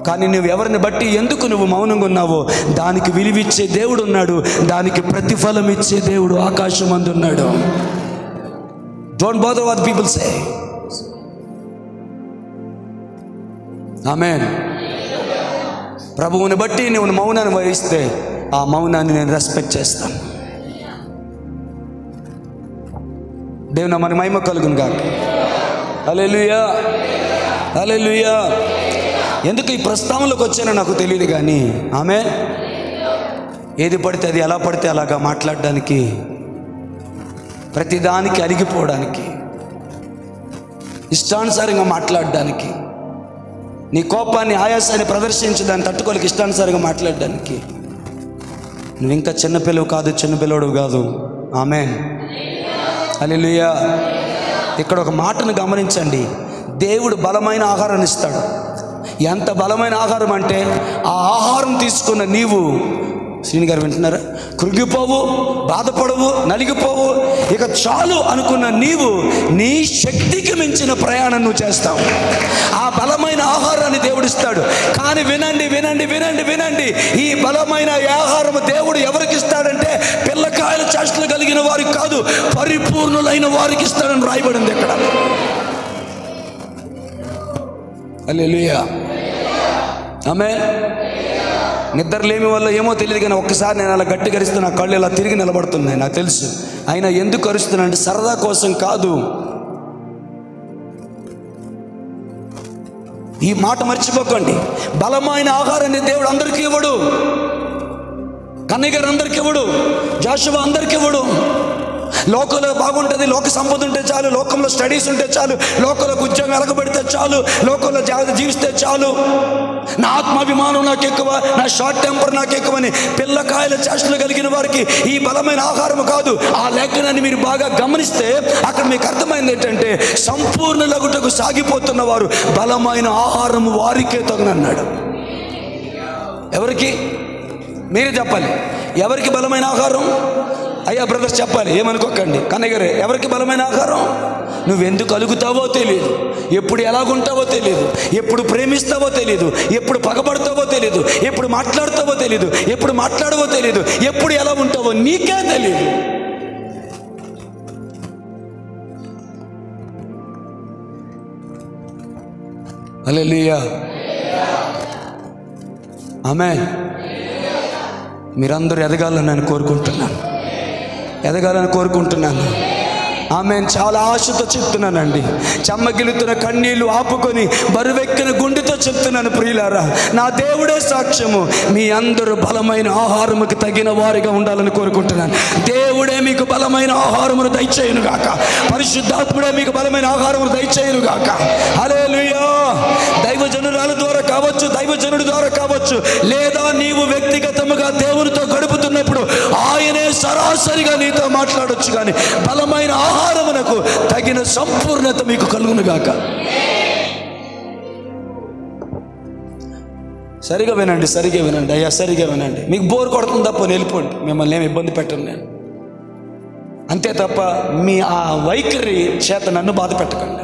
కానీ నువ్వు ఎవరిని బట్టి ఎందుకు నువ్వు మౌనంగా ఉన్నావో దానికి విలువిచ్చే దేవుడు ఉన్నాడు, దానికి ప్రతిఫలం ఇచ్చే దేవుడు ఆకాశం అందు ఉన్నాడు. Don't bother what people say. ఆమేన్. ప్రభువుని బట్టి నువ్వు మౌనాన్ని వహిస్తే ఆ మౌనాన్ని నేను రెస్పెక్ట్ చేస్తాను. దేవుని మన మహిమ కలుగును గాక. హల్లెలూయా, హల్లెలూయా. ఎందుకు ఈ ప్రస్తావనలోకి వచ్చానో నాకు తెలియదు, కానీ ఆమె ఏది పడితే అది, ఎలా పడితే అలాగా మాట్లాడడానికి, ప్రతిదానికి అలిగిపోవడానికి, ఇష్టానుసారంగా మాట్లాడడానికి, నీ కోపాన్ని ఆయాసాన్ని ప్రదర్శించి దాన్ని తట్టుకోలేక ఇష్టానుసారంగా మాట్లాడడానికి. నువ్వు ఇంకా చిన్నపిల్లవు కాదు, చిన్నపిల్లడు కాదు. ఆమేన్, హల్లెలూయా. ఇక్కడ ఒక మాటను గమనించండి. దేవుడు బలమైన ఆహారాన్ని ఇస్తాడు. ఎంత బలమైన ఆహారం అంటే ఆ ఆహారం తీసుకున్న నీవు, శ్రీని గారు వింటున్నారా, కృంగిపోవు, బాధపడవు, నలిగిపోవు. ఇక చాలు అనుకున్న నీవు నీ శక్తికి మించిన ప్రయాణం నువ్వు చేస్తావు. ఆ బలమైన ఆహారాన్ని దేవుడు ఇస్తాడు. కానీ వినండి వినండి వినండి వినండి, ఈ బలమైన ఆహారం దేవుడు ఎవరికి ఇస్తాడంటే పిల్లకాయల చేష్టలు కలిగిన వారికి కాదు, పరిపూర్ణులైన వారికి ఇస్తాడని రాయబడింది ఇక్కడ. హల్లెలూయా, ఆమేన్. నిద్రలేమి వల్ల ఏమో తెలియదు, కానీ ఒక్కసారి నేను అలా గట్టి కరిస్తే నా కళ్ళు ఇలా తిరిగి నిలబడుతున్నాయి. నాకు తెలుసు. అయినా ఎందుకు కరుస్తున్నానంటే సరదా కోసం కాదు. ఈ మాట మర్చిపోకండి. బలమైన ఆహారాన్ని దేవుడు అందరికీ ఇవ్వడు. కన్నయ్య గారు అందరికీ ఇవ్వడు, జాషువా అందరికీ ఇవ్వడు. లోకంలో బాగుంటుంది, లోక సంపద ఉంటే చాలు, లోకంలో స్టడీస్ ఉంటే చాలు, లోకంలో ఉద్యోగం అలగబడితే చాలు, లోకంలో జీవిస్తే చాలు, నా ఆత్మాభిమానం నాకు ఎక్కువ, నా షార్ట్ టెంపర్ నాకు ఎక్కువని పిల్లకాయల చేష్టలు కలిగిన వారికి ఈ బలమైన ఆహారం కాదు. ఆ లేఖనాన్ని మీరు బాగా గమనిస్తే అక్కడ మీకు అర్థమైంది ఏంటంటే సంపూర్ణ లగుటకు సాగిపోతున్న వారు బలమైన ఆహారం వారికే తగునన్నాడు. ఎవరికి? మీరే చెప్పాలి. ఎవరికి బలమైన ఆహారం? అయ్యా బ్రదర్స్ చెప్పాలి, ఏమనుకోకండి. కన్నయ్య గారు, ఎవరికి బలమైన ఆహారం? నువ్వెందుకు అలుగుతావో తెలియదు, ఎప్పుడు ఎలాగుంటావో తెలియదు, ఎప్పుడు ప్రేమిస్తావో తెలియదు, ఎప్పుడు పగబడతావో తెలియదు, ఎప్పుడు మాట్లాడతావో తెలియదు, ఎప్పుడు మాట్లాడవో తెలియదు, ఎప్పుడు ఎలా ఉంటావో నీకే తెలియదు. హల్లెలూయా, ఆమేన్. మీరందరూ ఎదగాలని నేను కోరుకుంటున్నాను, ఎదగాలని కోరుకుంటున్నాను. ఆమె చాలా ఆశతో చెప్తున్నానండి. చెమ్మగిలుతున్న కన్నీళ్లు ఆపుకొని బరువెక్కిన గుండెతో చెప్తున్నాను. ప్రియులారా, నా దేవుడే సాక్ష్యము, మీ అందరూ బలమైన ఆహారముకి తగిన వారిగా ఉండాలని కోరుకుంటున్నాను. దేవుడే మీకు బలమైన ఆహారమును దయచేయును గాక. పరిశుద్ధాత్ముడే మీకు బలమైన ఆహారమును దయచేయును గాక. హల్లెలూయా. దైవజనురాల ద్వారా కావచ్చు, దైవజనుడి ద్వారా కావచ్చు, లేదా నీవు వ్యక్తిగతముగా దేవునితో గడుపుతున్నప్పుడు ఆయనే సరాసరిగా నీతో మాట్లాడొచ్చు. కానీ బలమైన ఆహారమునకు తగిన సంపూర్ణత మీకు కలుగును గాక. సరిగా వినండి, సరిగా వినండి అయ్యా, సరిగా వినండి. మీకు బోర్ కొడుతుంది తప్ప వెళ్ళిపోండి, మిమ్మల్ని ఏమి ఇబ్బంది పెట్టను నేను. అంతే తప్ప మీ ఆ వైఖరి చేత నన్ను బాధ పెట్టకండి.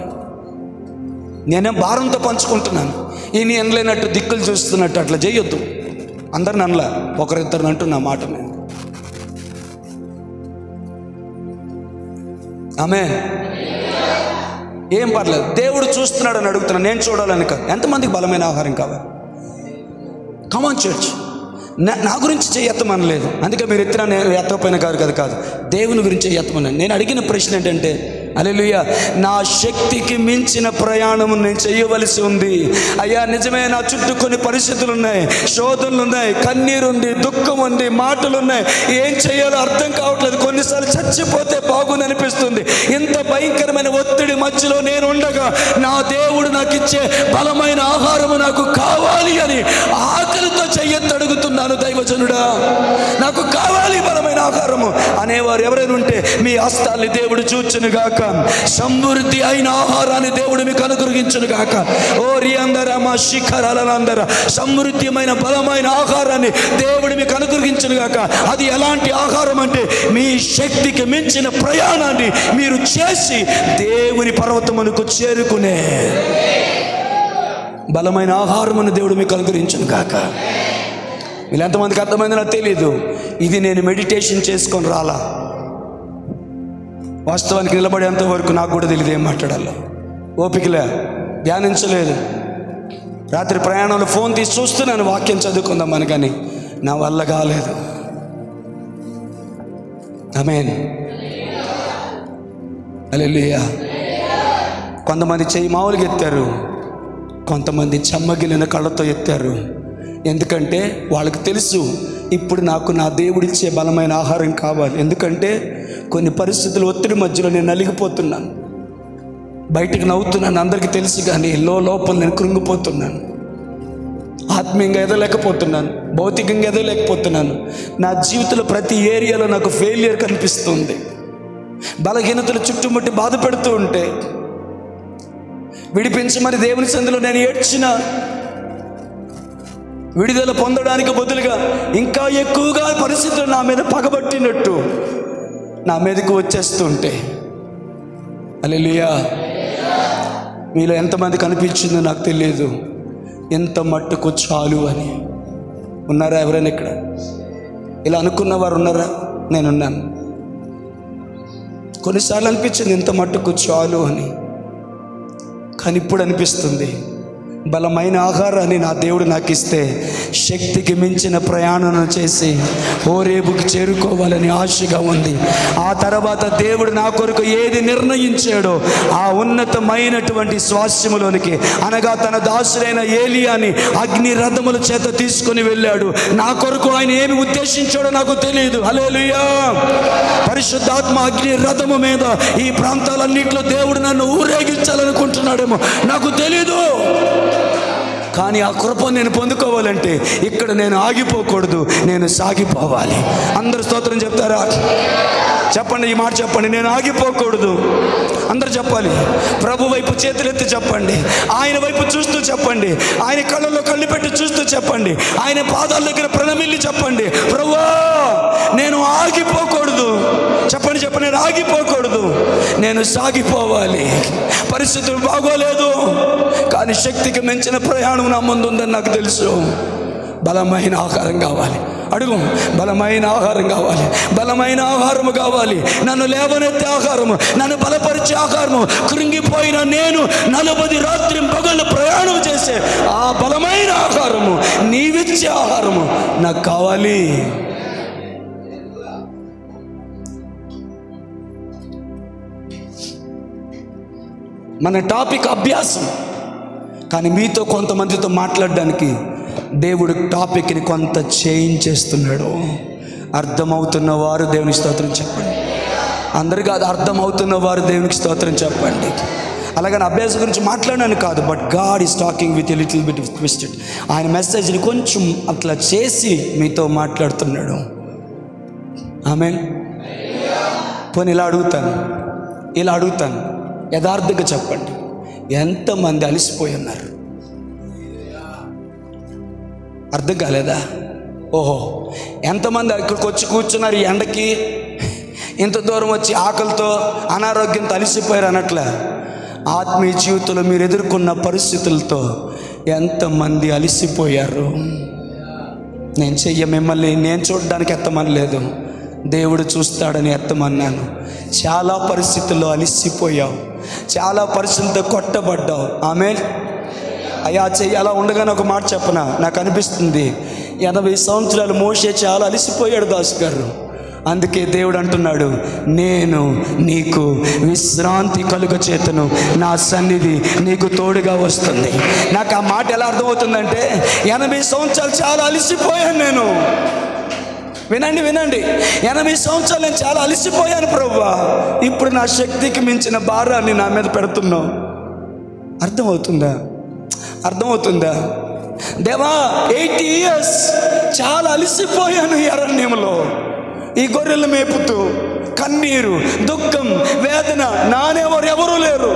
నేనేం భారంతో పంచుకుంటున్నాను. ఈయన ఎనలేనట్టు దిక్కులు చూస్తున్నట్టు అట్లా చేయొద్దు. అందరిని అనలా, ఒకరిద్దరిని అంటున్నా మాట నేను. ఆమేన్. ఏం పర్లేదు, దేవుడు చూస్తున్నాడని అడుగుతున్నాను, నేను చూడాలని కాదు. ఎంతమందికి బలమైన ఆహారం కావాలి? కమాన్ చర్చ్. నా గురించి చేయత్తమనలేదు, అందుకే మీరు ఎత్తినా నేను ఎత్తకపోయిన కాదు, దేవుని గురించి ఎత్తమన్నాను. నేను అడిగిన ప్రశ్న ఏంటంటే, హల్లెలూయా, నా శక్తికి మించిన ప్రయాణం నేను చేయవలసి ఉంది. అయ్యా నిజమే, నా చుట్టూ కొన్ని పరిస్థితులు ఉన్నాయి, శోధనలు ఉన్నాయి, కన్నీరు ఉంది, దుఃఖం ఉంది, మాటలు ఉన్నాయి, ఏం చేయాలో అర్థం కావట్లేదు. కొన్నిసార్లు చచ్చిపోతే బాగుంది అనిపిస్తుంది. ఇంత భయంకరమైన ఒత్తిడి మధ్యలో నేను ఉండగా నా దేవుడు నాకు ఇచ్చే బలమైన ఆహారము నాకు కావాలి అని ఆకలితో చెయ్యెత్తి అడుగుతున్నాను. దైవజనుడా, నాకు కావాలి బలమైన ఆహారము అనేవారు ఎవరైనా ఉంటే మీ హస్తాల్ని దేవుడు చూచునుగాక. సమృద్ధి అయిన ఆహారాన్ని దేవుడు మీకు అనుగ్రహించును గాక. ఓ రియందరమా శిఖరాలందర సమృద్ధిమైన బలమైన ఆహారాన్ని దేవుడు మీకు అనుగ్రహించును గాక. అది ఎలాంటి ఆహారం అంటే మీ శక్తికి మించిన ప్రయాణాన్ని మీరు చేసి దేవుని పర్వతమునకు చేరుకునే బలమైన ఆహారమును దేవుడు మీకు అనుగ్రహించును గాక. వీళ్ళు ఎంతమందికి అర్థమైంది నాకు తెలీదు. ఇది నేను మెడిటేషన్ చేసుకొని రాలా, వాస్తవానికి నిలబడేంత వరకు నాకు కూడా తెలియదు ఏం మాట్లాడాలో. ఓపికలే, ధ్యానించలేదు. రాత్రి ప్రయాణంలో ఫోన్ తీసి చూస్తున్నాను వాక్యం చదువుకుందామని, కానీ నా వల్ల కాలేదు. ఆమేన్, హల్లెలూయా. కొంతమంది చెయ్యి మామూలుగా ఎత్తారు, కొంతమంది చెమ్మగిలిన కళ్ళతో ఎత్తారు. ఎందుకంటే వాళ్ళకి తెలుసు ఇప్పుడు నాకు నా దేవుడిచ్చే బలమైన ఆహారం కావాలి. ఎందుకంటే కొన్ని పరిస్థితులు ఒత్తిడి మధ్యలో నేను నలిగిపోతున్నాను. బయటకు నవ్వుతున్నాను, అందరికీ తెలుసు, కానీ లోపల నేను కృంగిపోతున్నాను. ఆత్మీయంగా ఎదలేకపోతున్నాను, భౌతికంగా ఎదలేకపోతున్నాను. నా జీవితంలో ప్రతి ఏరియాలో నాకు ఫెయిలియర్ కనిపిస్తుంది. బలహీనతలు చుట్టుముట్టి బాధ పెడుతూ ఉంటే విడిపించమని దేవుని సందులో నేను ఏడ్చిన విడుదల పొందడానికి బదులుగా ఇంకా ఎక్కువగా పరిస్థితులు నా మీద పగబట్టినట్టు నా మీదకు వచ్చేస్తుంటే, హల్లెలూయా. మీలో ఎంతమంది కనిపించిందో నాకు తెలియదు. ఎంత మట్టుకు చాలు అని ఉన్నారా? ఎవరైనా ఇక్కడ ఇలా అనుకున్న వారు ఉన్నారా? నేనున్నాను. కొన్నిసార్లు అనిపించింది ఎంత మట్టుకు చాలు అని, కానీ ఇప్పుడు అనిపిస్తుంది బలమైన ఆహారాన్ని నా దేవుడు నాకు ఇస్తే శక్తికి మించిన ప్రయాణం చేసి హోరేబుకి చేరుకోవాలని ఆశగా ఉంది. ఆ తర్వాత దేవుడు నా కొరకు ఏది నిర్ణయించాడో ఆ ఉన్నతమైనటువంటి స్వాస్థ్యములోనికి, అనగా తన దాసుడైన ఏలియాని అగ్ని రథముల చేత తీసుకుని వెళ్ళాడు. నా కొరకు ఆయన ఏమి ఉద్దేశించాడో నాకు తెలియదు. హల్లెలూయా. పరిశుద్ధాత్మ అగ్ని రథము మీద ఈ ప్రాంతాలన్నింటిలో దేవుడు నన్ను ఊరేగించాలనుకుంటున్నాడేమో నాకు తెలీదు. కానీ ఆ కృప నేను పొందుకోవాలంటే ఇక్కడ నేను ఆగిపోకూడదు, నేను సాగిపోవాలి. అందరూ స్తోత్రం చెప్తారా? చెప్పండి, ఈ మాట చెప్పండి. నేను ఆగిపోకూడదు. అందరూ చెప్పాలి. ప్రభు వైపు చేతులెత్తి చెప్పండి, ఆయన వైపు చూస్తూ చెప్పండి, ఆయన కళ్ళల్లో కళ్ళు పెట్టి చూస్తూ చెప్పండి, ఆయన పాదాల దగ్గర ప్రణమిల్లి చెప్పండి, ప్రభువా నేను ఆగిపోకూడదు. చెప్పండి చెప్పండి, నేను ఆగిపోకూడదు, నేను సాగిపోవాలి. పరిస్థితులు బాగోలేదు, కానీ శక్తికి మించిన ప్రయాణం నా ముందు ఉందని నాకు తెలుసు. బలమైన ఆహారం కావాలి. అడుగు, బలమైన ఆహారం కావాలి, బలమైన ఆహారము కావాలి. నన్ను లేవనెత్తే ఆహారము, నన్ను బలపరిచే ఆహారము. కృంగిపోయిన నేను 40 రాత్రి పగళ్ళు ప్రయాణం చేసే ఆ బలమైన ఆహారము, నీవిచ్చే ఆహారము నాకు కావాలి. మన టాపిక్ అభ్యాసం, కానీ మీతో కొంతమందితో మాట్లాడడానికి దేవుడు టాపిక్ని కొంత చేంజ్ చేస్తున్నాడు. అర్థమవుతున్న వారు దేవునికి స్తోత్రం చెప్పండి. అందరు కాదు, అర్థమవుతున్న వారు దేవునికి స్తోత్రం చెప్పండి. అలాగని అభ్యాసం గురించి మాట్లాడాను కాదు, but God is talking with a little bit twisted. ఆయన మెసేజ్ని కొంచెం అట్లా చేసి మీతో మాట్లాడుతున్నాడు. ఆమేన్. పోనీ ఇలా అడుగుతాను, యథార్థంగా చెప్పండి, ఎంతమంది అలసిపోయి ఉన్నారు? అర్థం కాలేదా? ఓహో, ఎంతమంది ఇక్కడికి వచ్చి కూర్చున్నారు ఈ ఎండకి, ఇంత దూరం వచ్చి ఆకలితో అనారోగ్యంతో అలసిపోయారు అనట్లే. ఆత్మీయ జీవితంలో మీరు ఎదుర్కొన్న పరిస్థితులతో ఎంతమంది అలసిపోయారు? మిమ్మల్ని నేను చూడడానికి ఎత్తమనలేదు, దేవుడు చూస్తాడని ఎత్తమన్నాను. చాలా పరిస్థితుల్లో అలసిపోయావు, చాలా పరిస్థితులతో కొట్టబడ్డావు. ఆమేన్. అయ్యా చెయ్యి అలా ఉండగానే ఒక మాట చెప్పనా, నాకు అనిపిస్తుంది 80 సంవత్సరాలు మోషే చాలా అలసిపోయాడు దాసు గారు. అందుకే దేవుడు అంటున్నాడు, నేను నీకు విశ్రాంతి కలుగ చేతను, నా సన్నిధి నీకు తోడుగా వస్తుంది. నాకు ఆ మాట ఎలా అర్థమవుతుందంటే, 80 సంవత్సరాలు చాలా అలసిపోయాను నేను. వినండి, 80 సంవత్సరాలు నేను చాలా అలసిపోయాను ప్రభువా, ఇప్పుడు నా శక్తికి మించిన భారాన్ని నా మీద పెడుతున్నావు. అర్థమవుతుందా? దేవా 80 years చాలా అలసిపోయాను ఈ అరణ్యంలో, ఈ గొర్రెలు మేపుతూ కన్నీరు, దుఃఖం, వేదన. నానేవారు ఎవరూ లేరు.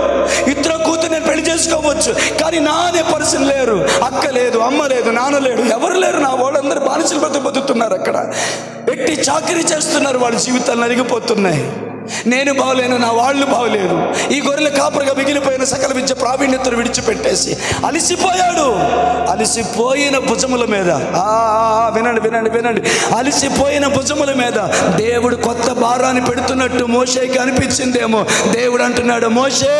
ఇద్దరు కూతురు నేను పెళ్లి చేసుకోవచ్చు, కానీ నానే పర్సన్ లేరు. అక్క లేదు, అమ్మ లేదు, నాన్న లేడు, ఎవరు లేరు. నా వాళ్ళందరూ బానిసలు బతుకుతున్నారు. అక్కడ ఎట్టి చాకరీ చేస్తున్నారు. వాళ్ళ జీవితాలు నలిగిపోతున్నాయి. నేను బాగలేను, నా వాళ్ళు బాగలేరు. ఈ గొర్రెల కాపరిగా మిగిలిపోయిన సకల విద్య ప్రావీణ్యతను విడిచిపెట్టేసి అలిసిపోయాడు. అలిసిపోయిన భుజముల మీద వినండి వినండి వినండి అలిసిపోయిన భుజముల మీద దేవుడు కొత్త భారాన్ని పెడుతున్నట్టు మోషేకి అనిపించిందేమో. దేవుడు అంటున్నాడు, మోషే,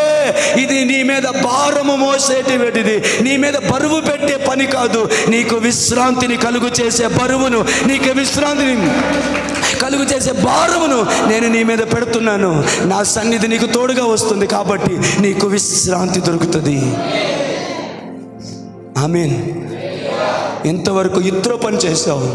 ఇది నీ మీద భారము మోసేటిది, నీ మీద బరువు పెట్టే పని కాదు. నీకు విశ్రాంతిని కలుగు చేసే బరువును, నీకు విశ్రాంతిని కలుగు చేసే భారమును నేను నీ మీద పెడుతున్నాను. నా సన్నిధి నీకు తోడుగా వస్తుంది, కాబట్టి నీకు విశ్రాంతి దొరుకుతుంది. ఆమేన్. ఇంతవరకు ఇద్దరు పని చేసావు,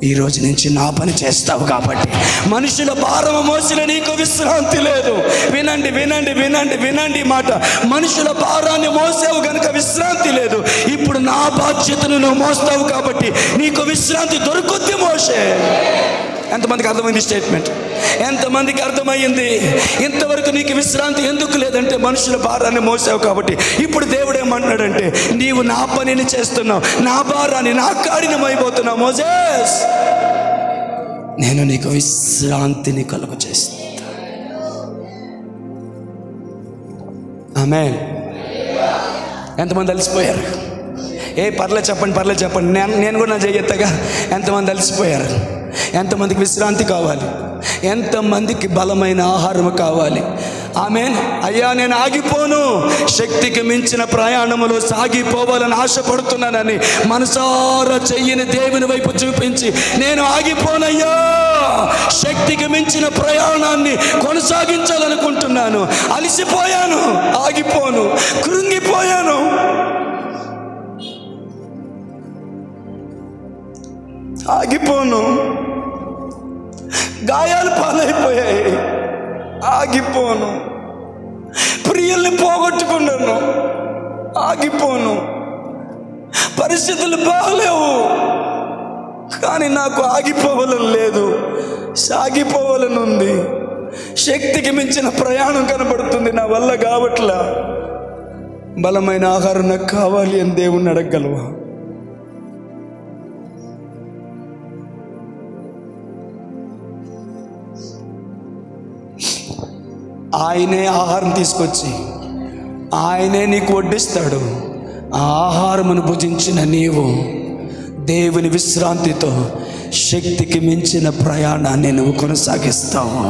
ఈ రోజు నుంచి నా పని చేస్తావు. కాబట్టి మనుషుల భారము మోసిన నీకు విశ్రాంతి లేదు. వినండి వినండి వినండి వినండి మాట. మనుషుల భారాన్ని మోసావు కనుక విశ్రాంతి లేదు. ఇప్పుడు నా బాధ్యతను నువ్వు మోస్తావు కాబట్టి నీకు విశ్రాంతి దొరుకుద్ది. మోషే, ఎంతమందికి అర్థమైంది స్టేట్మెంట్? ఎంతమందికి అర్థమైంది? ఇంతవరకు నీకు విశ్రాంతి ఎందుకు లేదంటే మనుషుల భారాన్ని మోసావు కాబట్టి. ఇప్పుడు దేవుడు ఏమంటున్నాడంటే, నీవు నా పనిని చేస్తున్నావు, నా భారాన్ని, నా కాడిని మైపోతున్నావు. మోసెస్, నేను నీకు విశ్రాంతిని కలుగు చేస్తా. ఆమేన్. ఎంతమంది అలసిపోయారు? పర్లేదు చెప్పండి, పర్లేదు చెప్పండి. నేను కూడా నా చెయ్యెత్తగా. ఎంతమంది అలసిపోయారు? ఎంతమందికి విశ్రాంతి కావాలి? ఎంతమందికి బలమైన ఆహారం కావాలి? ఆమేన్. అయ్యా, నేను ఆగిపోను, శక్తికి మించిన ప్రయాణములో సాగిపోవాలని ఆశపడుతున్నానని మనసారా చెయ్యిని దేవుని వైపు చూపించి, నేను ఆగిపోనయ్యా, శక్తికి మించిన ప్రయాణాన్ని కొనసాగించాలనుకుంటున్నాను. అలసిపోయాను, ఆగిపోను, కృంగిపోయాను, ఆగిపోను, గాయాలు పాలైపోయాయి, ఆగిపోను, ప్రియుల్ని పోగొట్టుకున్నాను, ఆగిపోను, పరిస్థితులు బాగలేవు, కానీ నాకు ఆగిపోవాలని లేదు, సాగిపోవాలని ఉంది. శక్తికి మించిన ప్రయాణం కనబడుతుంది, నా వల్ల కావట్లా. బలమైన ఆహారం నాకు కావాలి అని దేవుణ్ణి అడగగలవా? ఆయనే ఆహారం తీసుకొచ్చి ఆయనే నీకు వడ్డిస్తాడు. ఆ ఆహారమును భుజించిన నీవు దేవుని విశ్రాంతితో శక్తికి మించిన ప్రయాణాన్ని నువ్వు కొనసాగిస్తావు.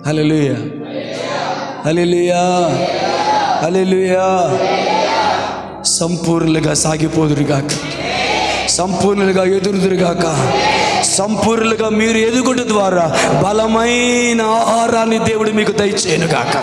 హల్లెలూయా, హల్లెలూయా, హల్లెలూయా. సంపూర్ణులుగా సాగిపోదురుగాక, సంపూర్ణులుగా ఎదురుదురుగాక, సంపూర్ణులుగా మీరు ఎదుగుట ద్వారా బలమైన ఆహారాన్ని దేవుడు మీకు దయచేయునుగాక.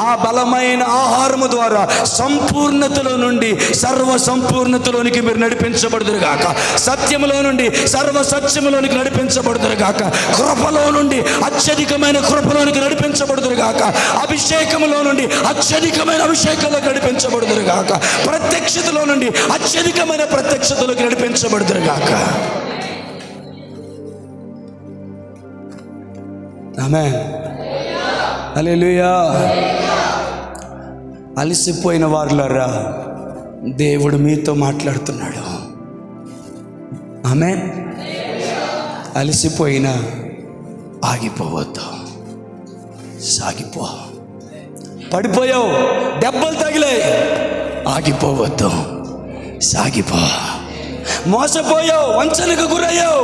ఆ బలమైన ఆహారము ద్వారా సంపూర్ణతలో నుండి సర్వ సంపూర్ణతలోనికి మీరు నడిపించబడుదురుగాక. సత్యములో నుండి సర్వ సత్యములోనికి నడిపించబడుదురుగాక. కృపలో నుండి అత్యధికమైన కృపలోనికి నడిపించబడుదురుగాక. అభిషేకములో నుండి అత్యధికమైన అభిషేకంలోకి నడిపించబడుదురుగాక. ప్రత్యక్షతలో నుండి అత్యధికమైన ప్రత్యక్షతలోకి నడిపించబడుదురుగాక. ఆమేన్, హల్లెలూయా. అలసిపోయిన వారులారా, దేవుడు మీతో మాట్లాడుతున్నాడు. ఆమేన్. అలసిపోయినా ఆగిపోవద్దు, సాగిపో. పడిపోయావు, దెబ్బలు తగిలే, ఆగిపోవద్దు, సాగిపో. మోసపోయావు, వంచనకు గురయ్యావు,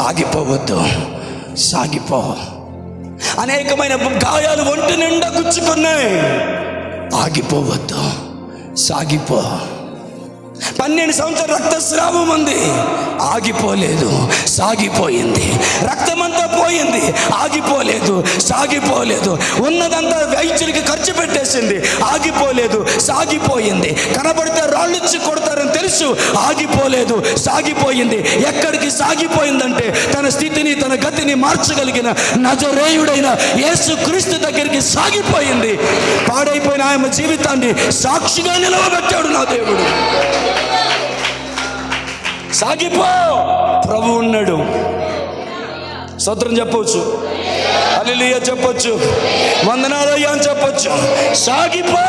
ఆగిపోవద్దు, సాగిపో. అనేకమైన గాయాలు ఒంటి నిండా గుచ్చుకున్నాయి, ఆగిపోవద్దు, సాగిపో. 12 సంవత్సరాల రక్తస్రావం ఉంది, ఆగిపోలేదు, సాగిపోయింది. రక్తమంతా పోయింది, ఆగిపోలేదు, సాగిపోలేదు. ఉన్నదంతా వైద్యులకి ఖర్చు పెట్టేసింది, ఆగిపోలేదు, సాగిపోయింది. కనబడితే రాళ్ళిచ్చి కొడతారని తెలుసు, ఆగిపోలేదు, సాగిపోయింది. ఎక్కడికి సాగిపోయిందంటే తన స్థితిని, తన గతిని మార్చగలిగిన నజరేయుడైన యేసు క్రీస్తు దగ్గరికి సాగిపోయింది. పాడైపోయిన ఆయన జీవితాన్ని సాక్షిగా నిలవబెట్టాడు నా దేవుడు. సాగిపో, ప్రభు ఉన్నాడు. స్తోత్రం చెప్పవచ్చు, హల్లెలూయా చెప్పొచ్చు, వందనాలయ్యా అని చెప్పొచ్చు. సాగిపో.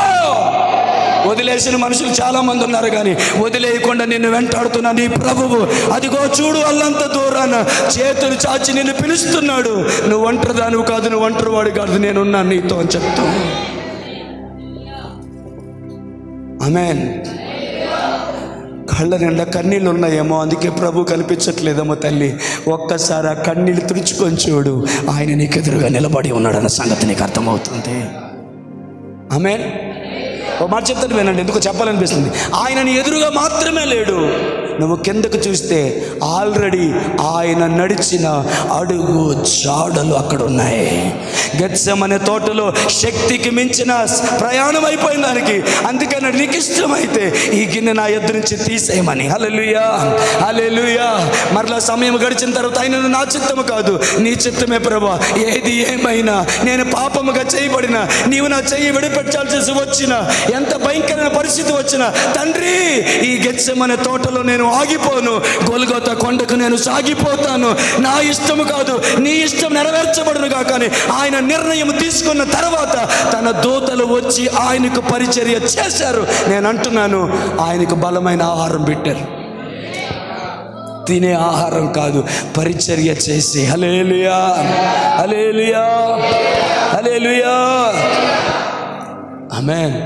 వదిలేసిన మనుషులు చాలా మంది ఉన్నారు, కానీ వదిలేయకుండా నిన్ను వెంటాడుతున్నా నీ ప్రభువు. అదిగో చూడు, అల్లంత దూరాన చేతులు చాచి నిన్ను పిలుస్తున్నాడు. నువ్వు ఒంటరిదానివి కాదు, నువ్వు ఒంటరివాడు కాదు, నేనున్నాను నీతో అని చెప్తాను. ఆమేన్. కళ్ళ నిండా కన్నీళ్ళు ఉన్నాయేమో, అందుకే ప్రభు కనిపించట్లేదేమో. తల్లి, ఒక్కసారి ఆ కన్నీళ్ళు తుడుచుకొని చూడు, ఆయన నీకు ఎదురుగా నిలబడి ఉన్నాడన్న సంగతి నీకు అర్థమవుతుంది. ఆమేన్. ఓ మాట చెప్తాను వినండి, ఎందుకో చెప్పాలనిపిస్తుంది. ఆయన నీ ఎదురుగా మాత్రమే లేడు, నువ్వు కిందకు చూస్తే ఆల్రెడీ ఆయన నడిచిన అడుగు జాడలు అక్కడ ఉన్నాయి. గెత్సెమనే తోటలో శక్తికి మించిన ప్రయాణం అయిపోయింది దానికి. అందుకని నీకు ఇష్టమైతే ఈ గిన్నె నా ఎదురు నుంచి తీసేయమని. హల్లెలూయా, హల్లెలూయా. మరలా సమయం గడిచిన తర్వాత ఆయన నా చిత్తము కాదు నీ చిత్తమే ప్రభువా, ఏది ఏమైనా నేను పాపముగా చేయబడిన, నీవు నా చెయ్యి విడిపెట్టాల్సి వచ్చిన, ఎంత భయంకరమైన పరిస్థితి వచ్చినా తండ్రి, ఈ గెత్సెమనే తోటలో నేను ఆగిపోను, గొల్గొతా కొండకు నేను సాగిపోతాను. నా ఇష్టము కాదు నీ ఇష్టం నెరవేర్చబడును కాక అని ఆయన నిర్ణయం తీసుకున్న తర్వాత తన దూతలు వచ్చి ఆయనకు పరిచర్య చేశారు. నేను అంటున్నాను, ఆయనకు బలమైన ఆహారం పెట్టారు. తినే ఆహారం కాదు, పరిచర్య చేసి. హల్లెలూయా, హల్లెలూయా, హల్లెలూయా. ఆమేన్.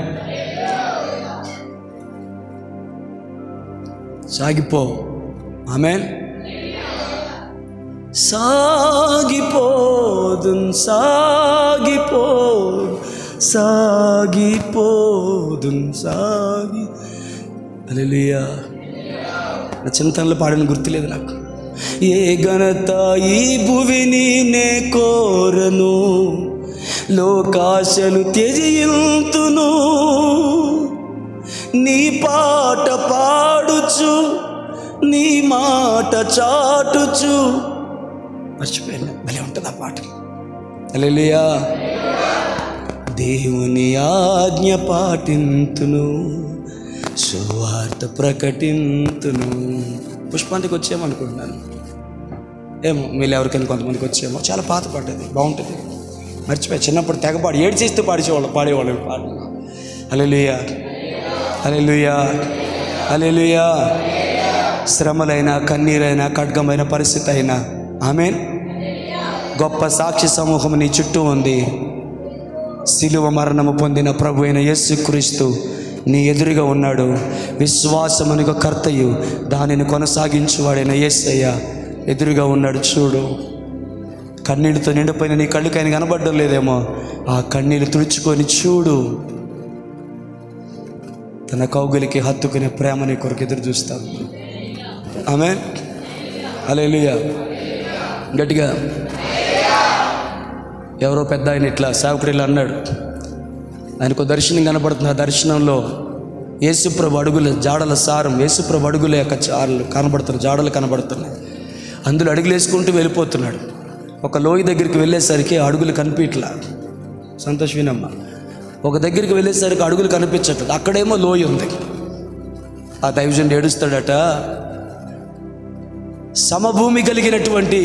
సాగిపో. ఆమేన్. సాగిపోదున్ సాగిపోదున్ సాగిపోదున్ సాగి. హల్లెలూయా. నా చిన్నతనంలో పాడిన గుర్తులేదు నాకు. ఏ ఘనత ఈ భువిని నే కోరను, లోకాశలు త్యజింతును, నీ పాట పాడుచు నీ మాట చాటుచు. మర్చిపోయాను, భలే ఉంటుంది ఆ పాట. హల్లెలూయా. దేవుని ఆజ్ఞ పాటింతును, సువార్త ప్రకటింతును. పుష్పాంతికి వచ్చేమనుకుంటున్నాను, ఏమో మీరు ఎవరికైనా కొంతమందికి వచ్చేమో. చాలా పాత పాట అది, బాగుంటుంది. మర్చిపోయా, చిన్నప్పుడు తెగపాడు ఏడ్చేస్తూ పాడేవాళ్ళు పాట. హల్లెలూయా, హల్లెలూయా, హల్లెలూయా. శ్రమలైన, కన్నీరైన, ఖడ్గమైన పరిస్థితి అయినా, ఆమేన్, గొప్ప సాక్షి సమూహం నీ చుట్టూ ఉంది. శిలువ మరణము పొందిన ప్రభు అయిన యేసుక్రీస్తు నీ ఎదురుగా ఉన్నాడు. విశ్వాసమునిక కర్తయు దానిని కొనసాగించువాడైన యేసయ్య ఎదురుగా ఉన్నాడు. చూడు, కన్నీళ్ళతో నిండిపోయిన నీ కళ్ళకి ఆయన కనబడడం లేదేమో, ఆ కన్నీళ్ళు తుడుచుకొని చూడు. తన కౌగులికి హత్తుకునే ప్రేమ నీ కొరకు ఎదురు చూస్తాను. ఆమేన్, హల్లెలూయా. గట్టిగా. ఎవరో పెద్ద ఆయన ఇట్లా సేవకుడు ఇలా అన్నాడు, ఆయనకు దర్శనం కనబడుతుంది. ఆ దర్శనంలో యేసుప్రభు అడుగుల జాడల సారం, యేసుప్రభు అడుగుల యొక్క జాడలు కనబడుతున్నాయి. అందులో అడుగులు వేసుకుంటూ వెళ్ళిపోతున్నాడు. ఒక లోయ దగ్గరికి వెళ్ళేసరికి అడుగులు కనిపించట్లా. సంతోషమేనమ్మా. ఒక దగ్గరికి వెళ్ళేసరికి అడుగులు కనిపించట్లేదు, అక్కడేమో లోయ ఉంది. ఆ దైవజనుడు ఏడుస్తాడట, సమభూమి కలిగినటువంటి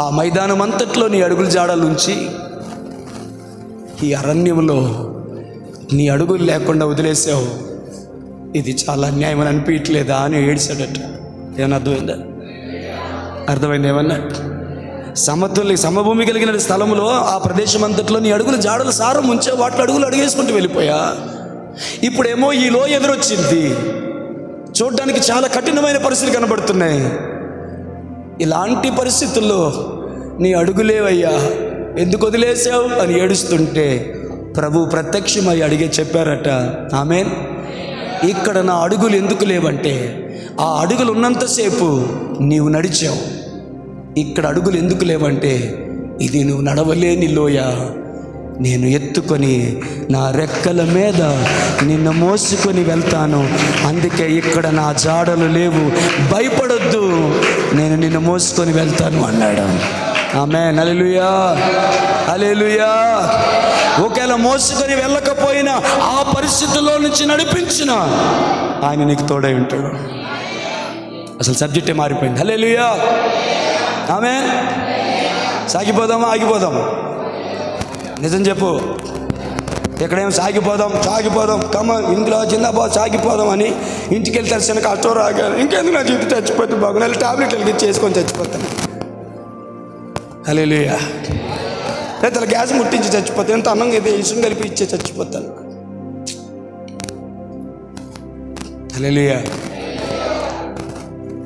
ఆ మైదానం అంతట్లో నీ అడుగులు జాడలు ఉంచి ఈ అరణ్యంలో నీ అడుగులు లేకుండా వదిలేసావు, ఇది చాలా అన్యాయం అని అనిపించట్లేదా అని ఏడ్చాడట. ఏమన్నా అర్థమైందా? అర్థమైంది ఏమన్నా? సమభూమి కలిగిన స్థలంలో ఆ ప్రదేశం అంతట్లో నీ అడుగులు జాడలు సారం ఉంచే, వాటిలో అడుగులు అడిగేసుకుంటూ వెళ్ళిపోయా. ఇప్పుడేమో ఈ లోయ ఎదురొచ్చింది, చూడడానికి చాలా కఠినమైన పరిస్థితులు కనబడుతున్నాయి. ఇలాంటి పరిస్థితుల్లో నీ అడుగులేవయ్యా, ఎందుకు వదిలేసావు అని ఏడుస్తుంటే ప్రభు ప్రత్యక్షమై అడిగే చెప్పారట, ఆమేన్, ఇక్కడ నా అడుగులు ఎందుకు లేవంటే ఆ అడుగులు ఉన్నంతసేపు నీవు నడిచావు. ఇక్కడ అడుగులు ఎందుకు లేవంటే ఇది నువ్వు నడవలేని లోయ, నేను ఎత్తుకొని నా రెక్కల మీద నిన్ను మోసుకొని వెళ్తాను, అందుకే ఇక్కడ నా జాడలు లేవు, భయపడొద్దు, నేను నిన్ను మోసుకొని వెళ్తాను అన్నాడు. ఆమేన్, హల్లెలూయా, హల్లెలూయా. ఒకవేళ మోసుకొని వెళ్ళకపోయినా ఆ పరిస్థితుల్లో నుంచి నడిపించిన ఆయన నీకు తోడై ఉంటాడు. అసలు సబ్జెక్టే మారిపోయింది. హల్లెలూయా, ఆమేన్. సాగిపోదామా, ఆగిపోదామా? నిజం చెప్పు. ఎక్కడేమో సాగిపోదాం కమ్మ ఇందులో జిందాబాద్ సాగిపోదాం అని ఇంటికి వెళ్ళి తెలిసిన కష్టం రాగాను. ఇంకెందుకు నా జీవితం చచ్చిపోతే బాగుంది, టాబ్లెట్ వెళ్ళి చేసుకొని చచ్చిపోతాను. హల్లెలూయా. లేదా గ్యాస్ ముట్టించి చచ్చిపోతాను, ఎంత అన్నం అయితే ఇసుం కలిపి ఇచ్చే చచ్చిపోతాను. హల్లెలూయా.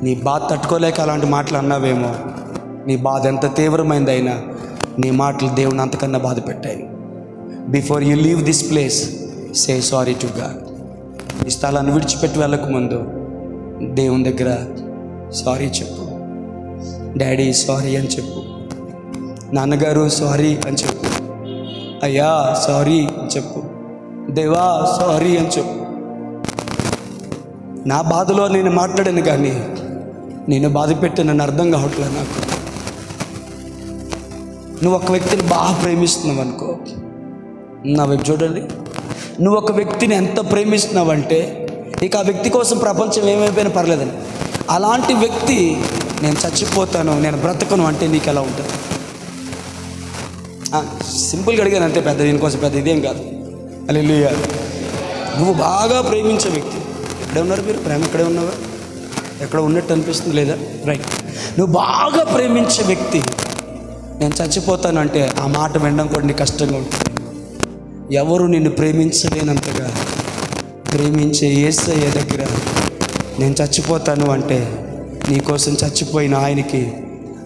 నీ బాధ తట్టుకోలేక అలాంటి మాటలు అన్నావేమో. నీ బాధ ఎంత తీవ్రమైందైనా నీ మాటలు దేవుని అంతకన్నా బాధ పెట్టాయి. Before you leave this place say sorry to God. ఈ స్థలాన్ని విడిచిపెట్టి వెళ్ళకముందు దేవుని దగ్గర సారీ చెప్పు. డాడీ సారీ అని చెప్పు, నాన్నగారు సారీ అని చెప్పు, అయ్యా సారీ అని చెప్పు, దేవా సారీ అని చెప్పు. నా బాధలో నేను మాట్లాడాను కానీ నేను బాధ పెట్టి నన్ను అర్థం కావట్లేదు నాకు. నువ్వు ఒక వ్యక్తిని బాగా ప్రేమిస్తున్నావు అనుకో, నా వైపు చూడండి. నువ్వు ఒక వ్యక్తిని ఎంత ప్రేమిస్తున్నావంటే ఇక ఆ వ్యక్తి కోసం ప్రపంచం ఏమైపోయినా పర్లేదని, అలాంటి వ్యక్తి నేను చచ్చిపోతాను, నేను బ్రతకను అంటే నీకు ఎలా ఉంటుంది? సింపుల్గా అడిగాను అంతే, పెద్ద దీనికోసం పెద్ద ఇదేం కాదు. హల్లెలూయా. నువ్వు బాగా ప్రేమించే వ్యక్తి, ఎక్కడే ఉన్నారు మీరు? ప్రేమ ఎక్కడే ఉన్నావా? ఎక్కడ ఉన్నట్టు అనిపిస్తుంది లేదా? రైట్. నువ్వు బాగా ప్రేమించే వ్యక్తి నేను చచ్చిపోతాను అంటే ఆ మాట వినడం కూడా నీకు కష్టంగా ఉంటుంది. ఎవరు నిన్ను ప్రేమించలేనంతగా ప్రేమించే యేసయ్య దగ్గర నేను చచ్చిపోతాను అంటే నీకోసం చచ్చిపోయిన ఆయనకి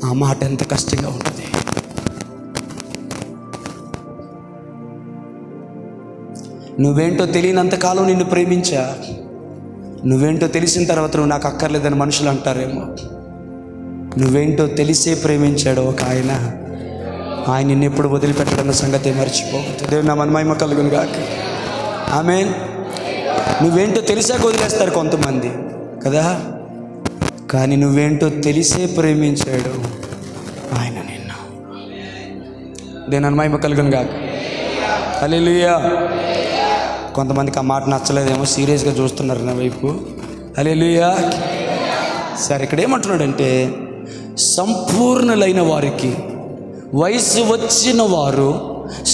ఆ మాట ఎంత కష్టంగా ఉంటుంది. నువ్వేంటో తెలియనంతకాలం నిన్ను ప్రేమించా, నువ్వేంటో తెలిసిన తర్వాత నువ్వు నాకు అక్కర్లేదని మనుషులు అంటారేమో. నువ్వేంటో తెలిసే ప్రేమించాడు ఒక ఆయన, ఆయన నిన్ను ఎప్పుడు వదిలిపెట్టడన్న సంగతి మర్చిపోవద్దు. దేవుని నామమున మహిమ కలుగును గాక. ఆమేన్. నువ్వేంటో తెలిసాక వదిలేస్తారు కొంతమంది కదా, కానీ నువ్వేంటో తెలిసే ప్రేమించాడు ఆయన నిన్ను. దేవుని నామమున మహిమ కలుగును గాక. హల్లెలూయా. కొంతమందికి ఆ మాట నచ్చలేదేమో, సీరియస్గా చూస్తున్నారు నా వైపు. హల్లెలూయా. సరే, ఇక్కడ ఏమంటున్నాడంటే సంపూర్ణులైన వారికి, వయసు వచ్చిన వారు,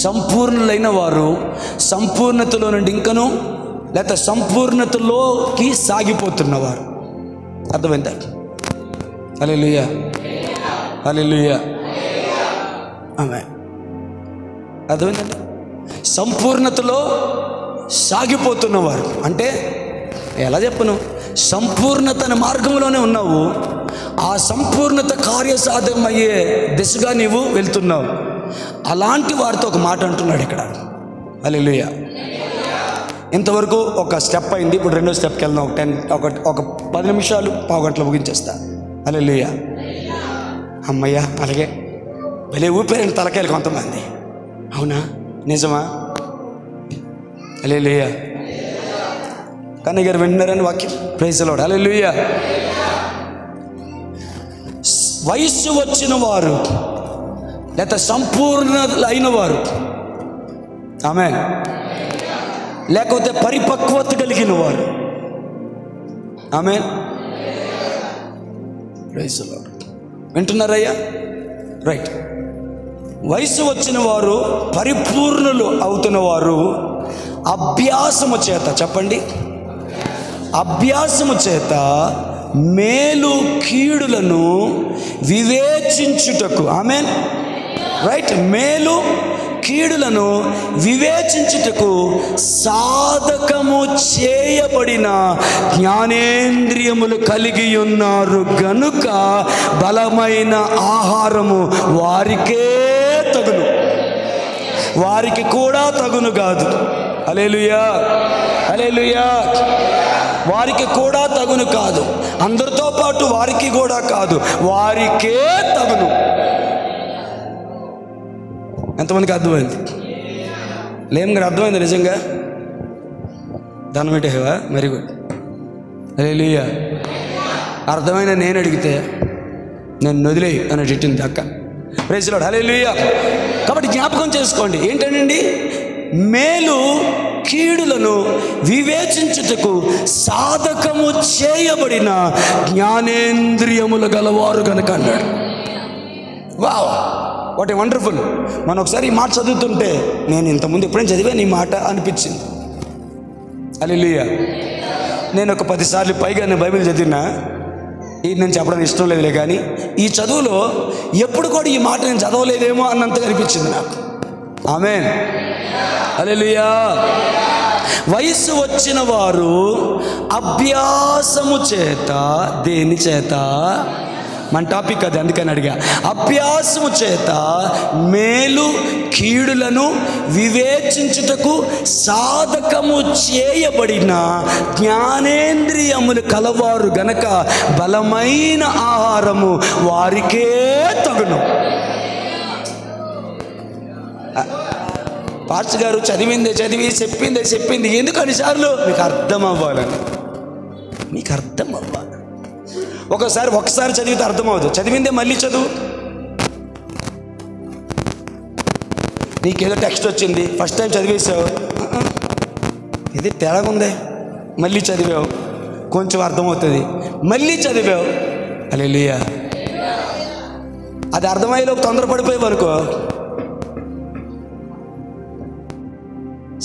సంపూర్ణులైన వారు సంపూర్ణతలో నుండి ఇంకను లేకపోతే సంపూర్ణతలోకి సాగిపోతున్నవారు. అర్థమైందా? హల్లెలూయా, హల్లెలూయా, ఆమేన్. అర్థమైందండి? సంపూర్ణతలో సాగిపోతున్నవారు అంటే ఎలా చెప్పను, సంపూర్ణత అనే మార్గంలోనే ఉన్నావు, ఆ సంపూర్ణత కార్యసాధమయ్యే దిశగా నీవు వెళ్తున్నావు. అలాంటి వారితో ఒక మాట అంటున్నాడు ఇక్కడ. హల్లెలూయా. ఇంతవరకు ఒక స్టెప్ అయింది, ఇప్పుడు రెండో స్టెప్కి వెళ్దాం. ఒక 10 నిమిషాలు, పావు గంటలో ముగించేస్తా. హల్లెలూయా. అమ్మయ్యా, అలాగే భలే ఊపిరండి తలకాయలు కొంతమంది. అవునా, నిజమా? హల్లెలూయా. కన్నయ్య గారు వింటున్నారని వాక్యం. Praise the lord. హల్లెలూయా. వయస్సు వచ్చిన వారు లేక సంపూర్ణులైన వారు, ఆమేన్, లేకపోతే పరిపక్వత కలిగిన వారు, ఆమేన్. Praise the Lord. వింటున్నారయ్యా? రైట్. వయసు వచ్చిన వారు, పరిపూర్ణులు అవుతున్న వారు అభ్యాసము చేత, చెప్పండి, అభ్యాసము చేత మేలు కీడులను వివేచించుటకు, ఆమేన్, రైట్, మేలు కీడులను వివేచించుటకు సాధకము చేయబడిన జ్ఞానేంద్రియములు కలిగి ఉన్నారు గనుక బలమైన ఆహారము వారికే తగును, వారికి కూడా తగును కాదు. హల్లెలూయా, హల్లెలూయా. వారికి కూడా తగును కాదు, అందరితో పాటు వారికి కూడా కాదు, వారికే తగును. ఎంతమందికి అర్థమైంది? లేం గారు అర్థమైంది నిజంగా? దాన్ని పెట్టేవా? Very good. హల్లెలూయా. అర్థమైన నేను అడిగితే నేను వదిలేయి అని తిట్టింది అక్క. Praise the lord. హల్లెలూయా. కాబట్టి జ్ఞాపకం చేసుకోండి ఏంటండి, మేలు కీడులను వివేచించుటకు సాధకము చేయబడిన జ్ఞానేంద్రియములు గలవారు గనుక అన్నాడు. Wow, what a wonderful. మనం ఒకసారి ఈ మాట చదువుతుంటే నేను ఇంతకుముందు ఎప్పుడైనా చదివాను ఈ మాట అనిపించింది. హల్లెలూయా. నేను ఒక 10 సార్లు పైగా నేను బైబిల్ చదివినా, ఇది నేను చెప్పడం ఇష్టం లేదులే, కానీ ఈ చదువులో ఎప్పుడు కూడా ఈ మాట నేను చదవలేదేమో అన్నంతగా అనిపించింది నాకు. ఆమేన్, హల్లెలూయా. వయస్సు వచ్చిన వారు అభ్యాసము చేత, దేని చేత? మన టాపిక్ అది, అందుకని అడిగా. అభ్యాసము చేత మేలు కీడులను వివేచించుటకు సాధకము చేయబడిన జ్ఞానేంద్రియములు కలవారు గనక బలమైన ఆహారము వారికే తగును. పాస్టర్ గారు చదివి చెప్పింది ఎందుకు అన్నిసార్లు? మీకు అర్థం అవ్వాలని, మీకు అర్థం అవ్వాలి. ఒకసారి చదివితే అర్థమవుతుంది, చదివిందే మళ్ళీ చదువు. నీకేదో టెక్స్ట్ వచ్చింది, ఫస్ట్ టైం చదివేసావు, ఇది తేడాగుందే, మళ్ళీ చదివావు, కొంచెం అర్థమవుతుంది, మళ్ళీ చదివావు. హల్లెలూయా. అది అర్థమయ్యేలోపు తొందరపడిపోయావు అనుకో,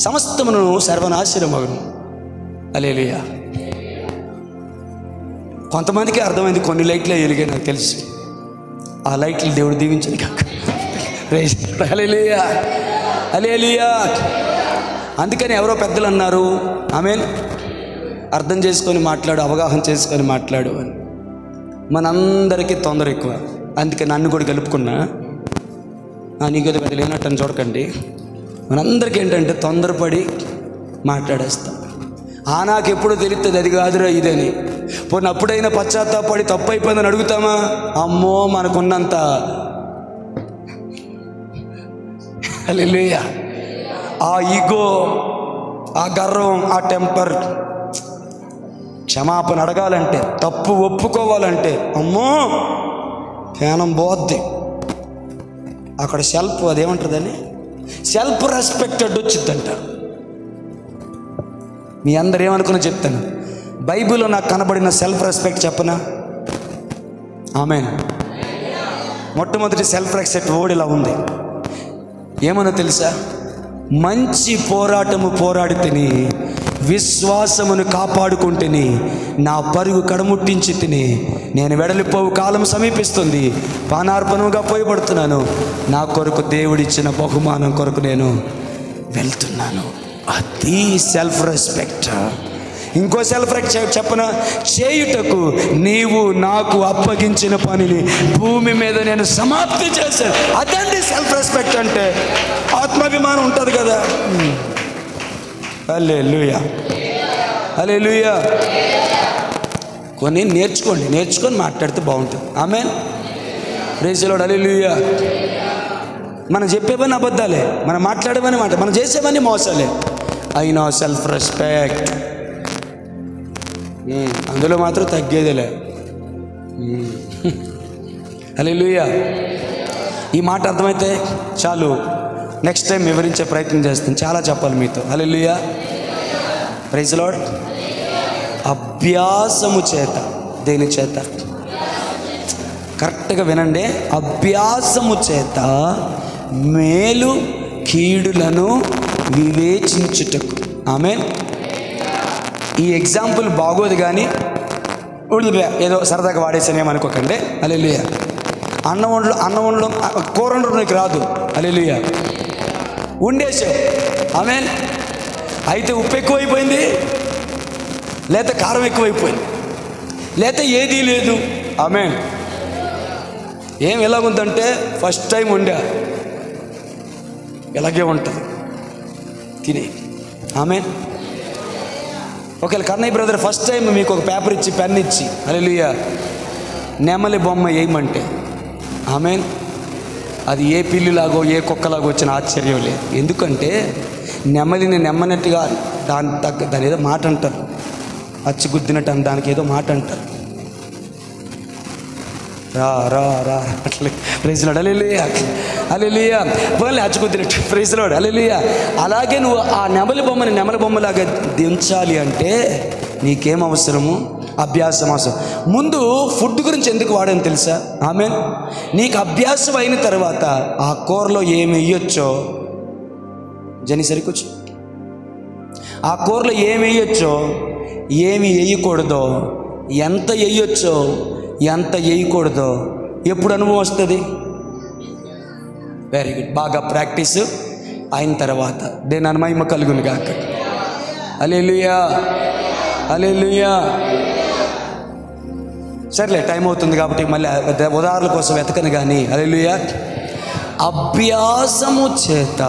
సమస్తమును సర్వనాశనమగును. హల్లెలూయా. కొంతమందికి అర్థమైంది, కొన్ని లైట్లే వెలిగాయి నాకు తెలుసు. ఆ లైట్లు దేవుడు దీవించని కాక. హల్లెలూయా, హల్లెలూయా. అందుకని ఎవరో పెద్దలు అన్నారు, ఆమేన్, అర్థం చేసుకొని మాట్లాడు, అవగాహన చేసుకొని మాట్లాడు అని. మనందరికీ తొందర ఎక్కువ, అందుకే నన్ను కూడా కలుపుకున్నా. నీకేదో పెద్ద లేనట్టు అని చూడకండి. మనందరికీ ఏంటంటే తొందరపడి మాట్లాడేస్తాం. నాకు ఎప్పుడో తెలుస్తుంది అది కాదురా ఇదని. పోనీ అప్పుడైనా పశ్చాత్తాపడి తప్పు అయిపోయిందని అడుగుతామా? అమ్మో, మనకున్నంత హల్లెలూయా ఆ ఈగో, ఆ గర్వం, ఆ టెంపర్, క్షమాపణ అడగాలంటే, తప్పు ఒప్పుకోవాలంటే అమ్మో జ్ఞానం పోద్ది. అక్కడ సెల్ఫ్, అదేమంటుందని, సెల్ఫ్ రెస్పెక్టెడ్ వచ్చిందంట. మీ అందరు ఏమనుకున్నా చెప్తాను. బైబిల్లో నాకు కనబడిన సెల్ఫ్ రెస్పెక్ట్ చెప్పనా? ఆమేన్. మొట్టమొదటి సెల్ఫ్ రెస్పెక్ట్ వర్డ్ ఇలా ఉంది. ఏమన్నా తెలుసా? మంచి పోరాటము పోరాడి తిని, విశ్వాసమును కాపాడుకుంటుని, నా పరుగు కడముట్టించి తిని, నేను వెడలిపోవు కాలం సమీపిస్తుంది, పానార్పణముగా పోయబడుతున్నాను, నా కొరకు దేవుడిచ్చిన బహుమానం కొరకు నేను వెళ్తున్నాను. అది సెల్ఫ్ రెస్పెక్ట్. ఇంకో సెల్ఫ్ రెస్పెక్ట్ చెప్పన, చేయుటకు నీవు నాకు అప్పగించిన పనిని భూమి మీద నేను సమాప్తి చేశాను. అదండి సెల్ఫ్ రెస్పెక్ట్ అంటే. ఆత్మాభిమానం ఉంటుంది కదా. హల్లెలూయా, హల్లెలూయా. కొన్ని నేర్చుకొని మాట్లాడితే బాగుంటుంది. ఆమేన్, ప్రైజ్ ది లార్డ్, హల్లెలూయా. మనం చెప్పేవన్నీ అబద్ధాలే, మనం మాట్లాడేవన్నీ మాట, మనం చేసేవన్నీ మోసాలే. అయినా సెల్ఫ్ రెస్పెక్ట్, అందులో మాత్రం తగ్గేదేలే. హల్లెలూయా. ఈ మాట అర్థమైతే చాలు, నెక్స్ట్ టైం వివరించే ప్రయత్నం చేస్తాను. చాలా చెప్పాలి మీతో. హల్లెలూయా, ప్రైజ్ ది లార్డ్. అభ్యాసము చేత, దేని చేత? కరెక్ట్గా వినండి. అభ్యాసము చేత మేలు కీడులను వివేచించుటకు. ఆమేన్. ఈ ఎగ్జాంపుల్ బాగోదు కానీ ఏదో సరదాగా వాడేసానేమనుకోకండి. హల్లెలూయా. అన్నం వండడం కూర వండడం నీకు రాదు. హల్లెలూయా. వండేసావు. ఆమేన్. అయితే ఉప్పు ఎక్కువైపోయింది, లేకపోతే కారం ఎక్కువైపోయింది, లేకపోతే ఏదీ లేదు. ఆమేన్. ఏం ఎలాగుందంటే ఫస్ట్ టైం వండా, ఇలాగే ఉంటుంది తినే. ఆమేన్. ఒకవేళ కన్నయ్య బ్రదర్ ఫస్ట్ టైం మీకు ఒక పేపర్ ఇచ్చి, పెన్ ఇచ్చి, హల్లెలూయా, నెమలి బొమ్మ వేయమంటే, ఆమేన్, అది ఏ పిల్లిలాగో ఏ కుక్కలాగో వచ్చిన ఆశ్చర్యం లేదు. ఎందుకంటే నెమలిని నెమ్మనట్టుగా దాని ఏదో మాట అంటారు, అచ్చి గుద్దినట్టు దానికి ఏదో మాట అంటారు. రా రా రా అట్లే ప్రైజ్ లార్డ్ హల్లెలూయా హల్లెలూయా పోలే అచ్చుకుతినట్టు ప్రైజ్ లార్డ్ హల్లెలూయా. అలాగే నువ్వు ఆ నెమలి బొమ్మలాగా దించాలి అంటే నీకేం అవసరము? అభ్యాసం అవసరం. ముందు ఫుడ్ గురించి ఎందుకు వాడని తెలుసా? ఆమెన్. నీకు అభ్యాసం అయిన తర్వాత ఆ కూరలో ఏమి వేయొచ్చో జని సరికొచ్చు, ఆ కూరలో ఏమి వేయొచ్చో ఏమి వేయకూడదో, ఎంత వేయొచ్చో ఎంత వేయకూడదో ఎప్పుడు అనుభవం వస్తుంది? Very good. బాగా ప్రాక్టీస్ అయిన తర్వాత దేని మహిమ కలుగును గాక. హల్లెలూయా హల్లెలూయా. సర్లే టైం అవుతుంది కాబట్టి మళ్ళీ ఉదాహరణల కోసం వెతకను కానీ హల్లెలూయా. అభ్యాసము చేత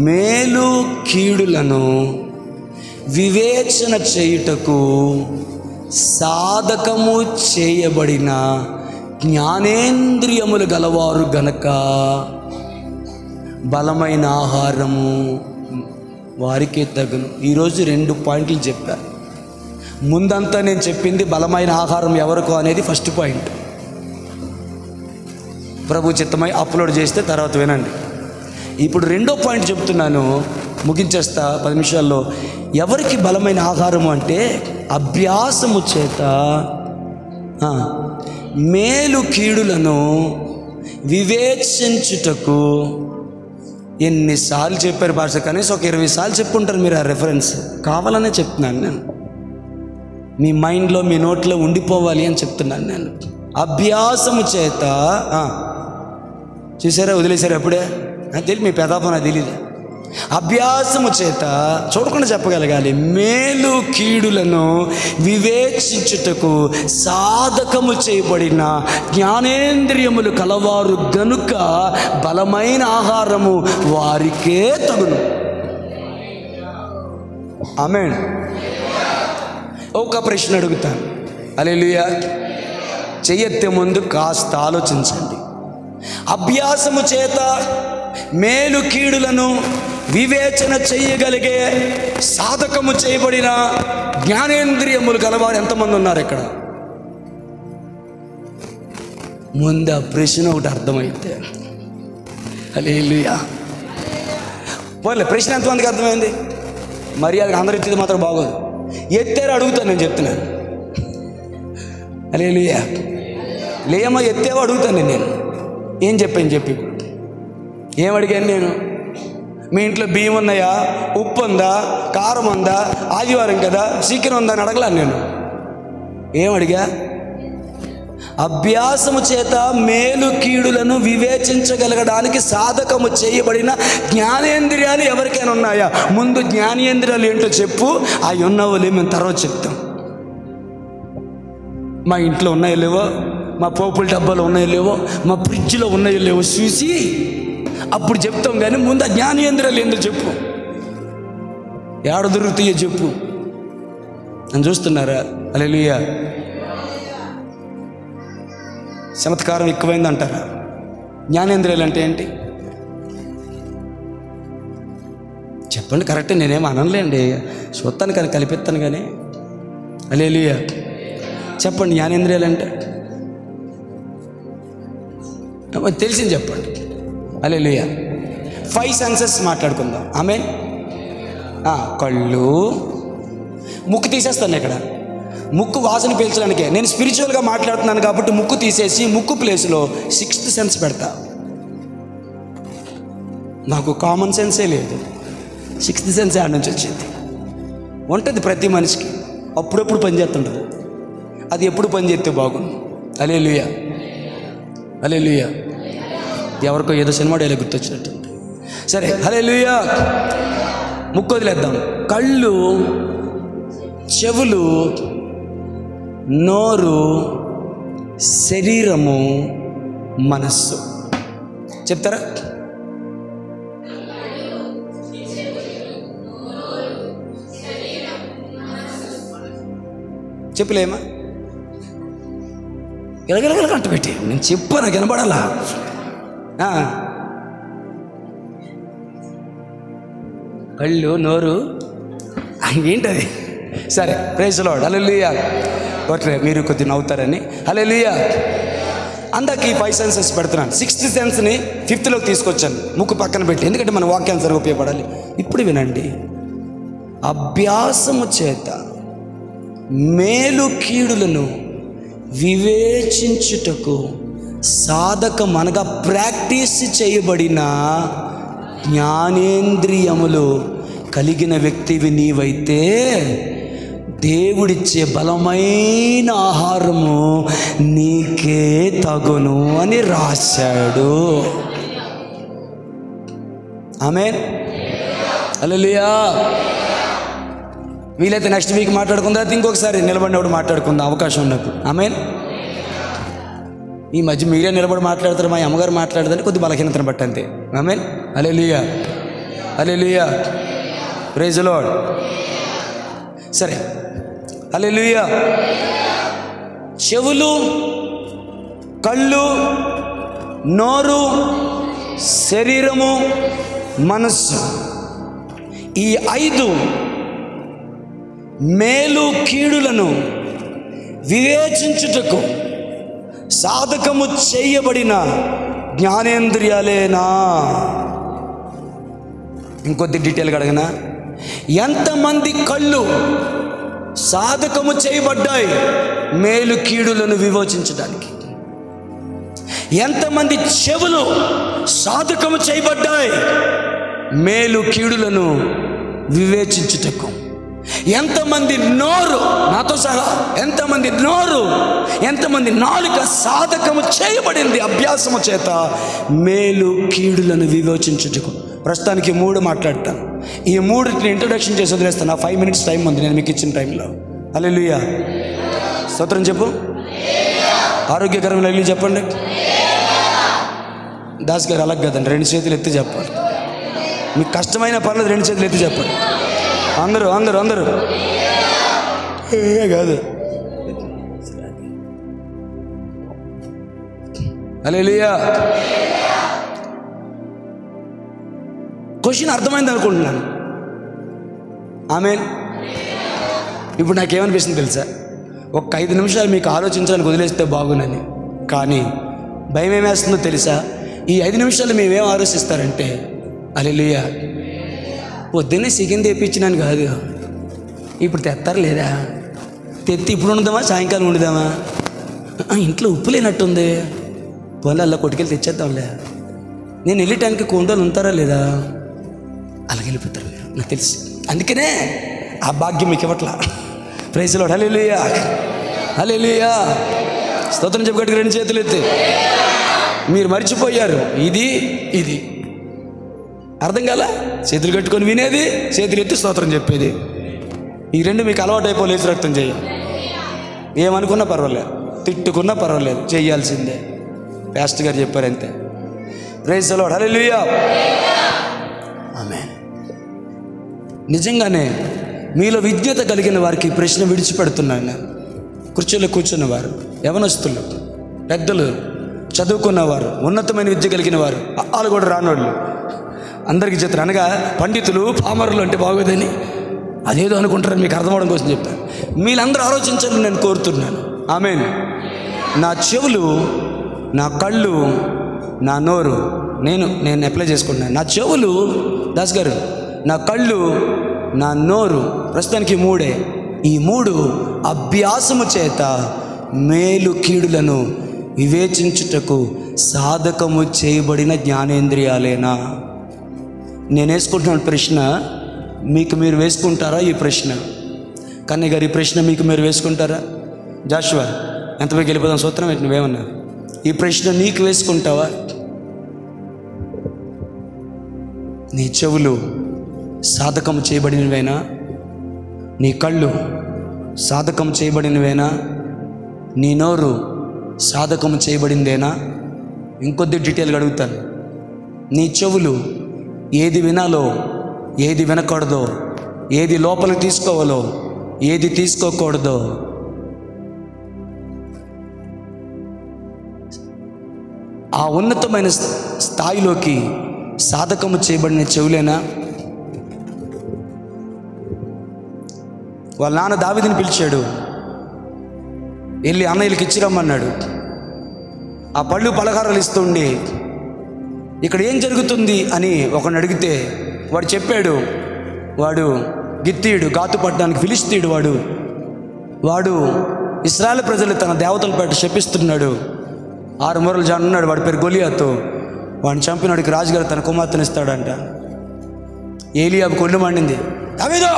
మేలు కీడులను వివేచన చేయుటకు సాధకము చేయబడిన జ్ఞానేంద్రియములు గలవారు గనక బలమైన ఆహారము వారికే తగును. ఈరోజు 2 పాయింట్లు చెప్పాను. ముందంతా నేను చెప్పింది బలమైన ఆహారం ఎవరికో అనేది ఫస్ట్ పాయింట్. ప్రభు చిత్తమై అప్లోడ్ చేస్తే తర్వాత వినండి. ఇప్పుడు 2వ పాయింట్ చెప్తున్నాను, ముగించేస్తా 10 నిమిషాల్లో. ఎవరికి బలమైన ఆహారము అంటే అభ్యాసము చేత మేలు కీడులను వివేచించుటకు. ఎన్నిసార్లు చెప్పారు భాష? కనీసం ఒక 20 సార్లు చెప్పుకుంటారు మీరు ఆ రెఫరెన్స్. కావాలనే చెప్తున్నాను నేను, మీ మైండ్లో మీ నోట్లో ఉండిపోవాలి అని చెప్తున్నాను నేను. అభ్యాసము చేత చూసారా, వదిలేశారు అప్పుడే తెలియదు, మీ పెదాపం నాకు తెలియదు. అభ్యాసము చేత చూడకుండా చెప్పగలగాలి. మేలు కీడులను వివేచించుటకు సాధకము చేయబడిన జ్ఞానేంద్రియములు కలవారు గనుక బలమైన ఆహారము వారికే తగును. ఆమేన్. ఒక ప్రశ్న అడుగుతాను. హల్లెలూయా. చెయ్యెత్తే ముందు కాస్త ఆలోచించండి. అభ్యాసము చేత మేలు కీడులను వివేచన చేయగలిగే సాధకము చేయబడిన జ్ఞానేంద్రియములు గలవారు ఎంతమంది ఉన్నారు ఇక్కడ? ముందు ఆ ప్రశ్న ఒకటి అర్థమైతే హల్లెలూయా. పోలే ప్రశ్న ఎంతమందికి అర్థమైంది? మర్యాదగా అందరూ ఎత్తిది మాత్రం బాగోదు. ఎత్తారు అడుగుతాను, నేను చెప్తున్నాను. హల్లెలూయా. లేయమ్మా ఎత్తేవో అడుగుతాను నేను. ఏం చెప్పి ఏమడిగాను నేను? మీ ఇంట్లో బియ్యం ఉన్నాయా, ఉప్పు ఉందా, కారం ఉందా, ఆదివారం కదా చికెన్ ఉందా అని అడగలాను నేను. ఏమడిగా? అభ్యాసము చేత మేలు కీడులను వివేచించగలగడానికి సాధకము చేయబడిన జ్ఞానేంద్రియాలు ఎవరికైనా ఉన్నాయా? ముందు జ్ఞానేంద్రియాలు ఏంటో చెప్పు, అవి ఉన్నావో లేవు మేము తర్వాత చెప్తాం. మా ఇంట్లో ఉన్నాయో లేవో, మా పోపుల డబ్బాలో ఉన్నాయో లేవో, మా ఫ్రిడ్జ్లో ఉన్నాయో లేవో చూసి అప్పుడు చెప్తాం. కానీ ముందు ఆ జ్ఞానేంద్రియాలు ఏందో చెప్పు, ఏడ దొరుకుతాయో చెప్పు. నన్ను చూస్తున్నారా? హల్లెలూయా. చమత్కారం ఎక్కువైంది అంటారా? జ్ఞానేంద్రియాలు అంటే ఏంటి చెప్పండి. కరెక్టే, నేనేం అనలేండి, చూస్తాను కానీ కలిపిస్తాను కానీ. హల్లెలూయా. చెప్పండి జ్ఞానేంద్రియాలు అంటే తెలిసింది చెప్పండి. హల్లెలూయా. 5 సెన్సెస్ మాట్లాడుకుందాం. ఆమేన్. కళ్ళు, ముక్కు తీసేస్తాను ఇక్కడ. ముక్కు వాసన పీల్చడానికే. నేను స్పిరిచువల్గా మాట్లాడుతున్నాను కాబట్టి ముక్కు తీసేసి ముక్కు ప్లేస్లో 6th సెన్స్ పెడతా. నాకు కామన్ సెన్సే లేదు. 6th సెన్స్ ఆడ నుంచి వచ్చింది. ఉంటుంది ప్రతి మనిషికి, అప్పుడప్పుడు పనిచేస్తుంటుంది. అది ఎప్పుడు పనిచేస్తే బాగుంది. హల్లెలూయా హల్లెలూయా. ఎవరికో ఏదో సినిమా డైలాగ్ గుర్తొచ్చినట్టుంది. సరే హల్లెలూయా. ముక్కు వదిలేద్దాం. కళ్ళు, చెవులు, నోరు, శరీరము, మనస్సు. చెప్తారా? చెప్పలేమా? ఎలగలగల కంట పెట్టి నేను చెప్పాను, కనబడాలా? కళ్ళు, నోరు, ఏంటది? సరే praise the lord. Hallelujah. Okay, మీరు కొద్దిగా నవ్వుతారని. హల్లెలూయా. అందరికి 5 సెన్సెస్ పెడుతున్నాను. 6th సెన్స్ని 5th తీసుకొచ్చాను, ముక్కు పక్కన పెట్టి, ఎందుకంటే మన వాక్యానుసారం ఉపయోగపడాలి. ఇప్పుడు వినండి. అభ్యాసము చేత మేలు కీడులను వివేచించుటకు సాధకం అనగా ప్రాక్టీస్ చేయబడిన జ్ఞానేంద్రియములు కలిగిన వ్యక్తివి నీవైతే దేవుడిచ్చే బలమైన ఆహారము నీకే తగును అని రాశాడు. ఆమేన్. హల్లెలూయా. వీలైతే నెక్స్ట్ వీక్ మాట్లాడుకుందా, ఇంకొకసారి నిలబడినప్పుడు మాట్లాడుకుందాం అవకాశం ఉన్నప్పుడు. ఆమేన్. ఈ మధ్య మీరే నిలబడి మాట్లాడతారు, మా అమ్మగారు మాట్లాడదని కొద్ది బలహీనతను బట్టి అంతే. ఆమేన్. హల్లెలూయా. హల్లెలూయా. Praise the Lord. సరే, హల్లెలూయా. చెవులు, కళ్ళు, నోరు, శరీరము, మనస్సు, ఈ 5 మేలు కీడులను వివేచించుటకు సాధకము చేయబడిన జ్ఞానేంద్రియాలేనా? ఇంకొద్ది డీటెయిల్గా అడగనా? ఎంతమంది కళ్ళు సాధకము చేయబడ్డాయి మేలు కీడులను వివేచించడానికి? ఎంతమంది చెవులు సాధకము చేయబడ్డాయి మేలు కీడులను వివేచించుటకు? ఎంతమంది నోరు, నాతో సహా ఎంతమంది నోరు, ఎంతమంది నాలుక సాధకము చేయబడింది అభ్యాసము చేత మేలు కీడులను వివేచించుటకు? ప్రస్తుతానికి 3 మాట్లాడతాను. ఈ 3ని ఇంట్రొడక్షన్ చేసి వదిలేస్తాను. నా 5 minutes టైం ఉంది నేను మీకు ఇచ్చిన టైంలో. హల్లెలూయా. స్తోత్రం చెప్పు. ఆరోగ్యకరమైన హల్లెలూయా చెప్పండి. దాస్ గారు అలాగ కదండి, 2 చేతులు ఎత్తి చెప్పాలి. మీకు కష్టమైన పర్లేదు, 2 చేతులు ఎత్తి చెప్పండి. అందరూ అందరూ అందరూ కాదు. హల్లెలూయా. క్వశ్చన్ అర్థమైంది అనుకుంటున్నాను. ఆమేన్. ఇప్పుడు నాకేమనిపిస్తుంది తెలుసా? ఒక 5 నిమిషాలు మీకు ఆలోచించడానికి వదిలేస్తే బాగునని. కానీ భయం ఏమేస్తుందో తెలుసా? ఈ 5 నిమిషాలు మేమేం ఆలోచిస్తారంటే, హల్లెలూయా, పొద్దున్నే చికెన్ తెప్పించినాను కాదు, ఇప్పుడు తెత్తారు లేదా, తెత్తి ఇప్పుడు వండుదామా సాయంకాలం వండుదామా, ఇంట్లో ఉప్పు లేనట్టుంది, పోనీ అలా కొట్టుకెళ్ళి తెచ్చేద్దాంలే, నేను వెళ్ళటానికి కొండలు ఉంటారా లేదా, అలాగే వెళ్ళిపోతారు మీరు, నాకు తెలుసు. అందుకనే ఆ భాగ్యం మీకు ఇవ్వట్లా. Praise the lord. హల్లెలూయా. హల్లెలూయా. స్తోత్రం చెప్పుకోవడానికి 2 చేతులు ఎత్తి. మీరు మర్చిపోయారు ఇది ఇది అర్థం కాల. చేతులు కట్టుకొని వినేది, చేతులు ఎత్తి స్తోత్రం చెప్పేది, ఈ 2 మీకు అలవాటు అయిపోలేదు. రక్తం చేయ ఏమనుకున్నా పర్వాలేదు, తిట్టుకున్నా పర్వాలేదు, చేయాల్సిందే. పాస్టర్ గారు చెప్పారు అంతే. Praise the lord. హల్లెలూయా. ఆమేన్. నిజంగానే మీలో విజ్ఞత కలిగిన వారికి ప్రశ్న విడిచిపెడుతున్నాను నేను. కుర్చీలో కూర్చున్నవారు, యవనస్తులు, పెద్దలు, చదువుకున్నవారు, ఉన్నతమైన విద్య కలిగిన వారు, వాళ్ళు కూడా రానోళ్ళు అందరికీ చెప్తారు. అనగా పండితులు పామరులు అంటే బాగోదని అదేదో అనుకుంటారని మీకు అర్థమవడం కోసం చెప్పాను. మీరందరూ ఆలోచించాలని నేను కోరుతున్నాను. ఆమేన్. నా చెవులు, నా కళ్ళు, నా నోరు, నేను అప్లై చేసుకుంటున్నాను. నా చెవులు దాస్ గారు, నా కళ్ళు, నా నోరు, ప్రస్తుతానికి 3. ఈ 3 అభ్యాసము చేత మేలు కీడులను వివేచించుటకు సాధకము చేయబడిన జ్ఞానేంద్రియాలేనా? నేను వేసుకుంటున్న ప్రశ్న మీకు మీరు వేసుకుంటారా? ఈ ప్రశ్న కన్నయ్య గారు, ఈ ప్రశ్న మీకు మీరు వేసుకుంటారా? జాషువా, ఎంతపైకి వెళ్ళిపోదాం సూత్రం ఏంటి నువ్వేమన్నా? ఈ ప్రశ్న నీకు వేసుకుంటావా? నీ చెవులు సాధకం చేయబడినవేనా? నీ కళ్ళు సాధకం చేయబడినవేనా? నీ నోరు సాధకం చేయబడిందేనా? ఇంకొద్ది డీటెయిల్గా అడుగుతాను. నీ చెవులు ఏది వినాలో, ఏది వినకూడదో, ఏది లోపలికి తీసుకోవాలో, ఏది తీసుకోకూడదో ఆ ఉన్నతమైన స్థాయిలోకి సాధకము చేయబడిన చెవులేనా? వాళ్ళ నాన్న దావీదుని పిలిచాడు. వెళ్ళి అన్నయ్యలకి ఇచ్చిరమ్మన్నాడు. ఆ పళ్ళు పలహారాలు ఇస్తుండి ఇక్కడ ఏం జరుగుతుంది అని ఒకడిని అడిగితే వాడు చెప్పాడు, వాడు గిత్తీయుడు, గాతు పట్టడానికి ఫిలిస్తీయుడు, వాడు ఇశ్రాయేలు ప్రజలు తన దేవతల పేట శపిస్తున్నాడు. 6 మూరలు జానున్నాడు, వాడి పేరు గొలియాతు. వాడిని చంపినవాడికి రాజుగారు తన కుమార్తెను ఇస్తాడంట. ఏలియాబుకు ఒళ్ళు మండింది. దావీదు,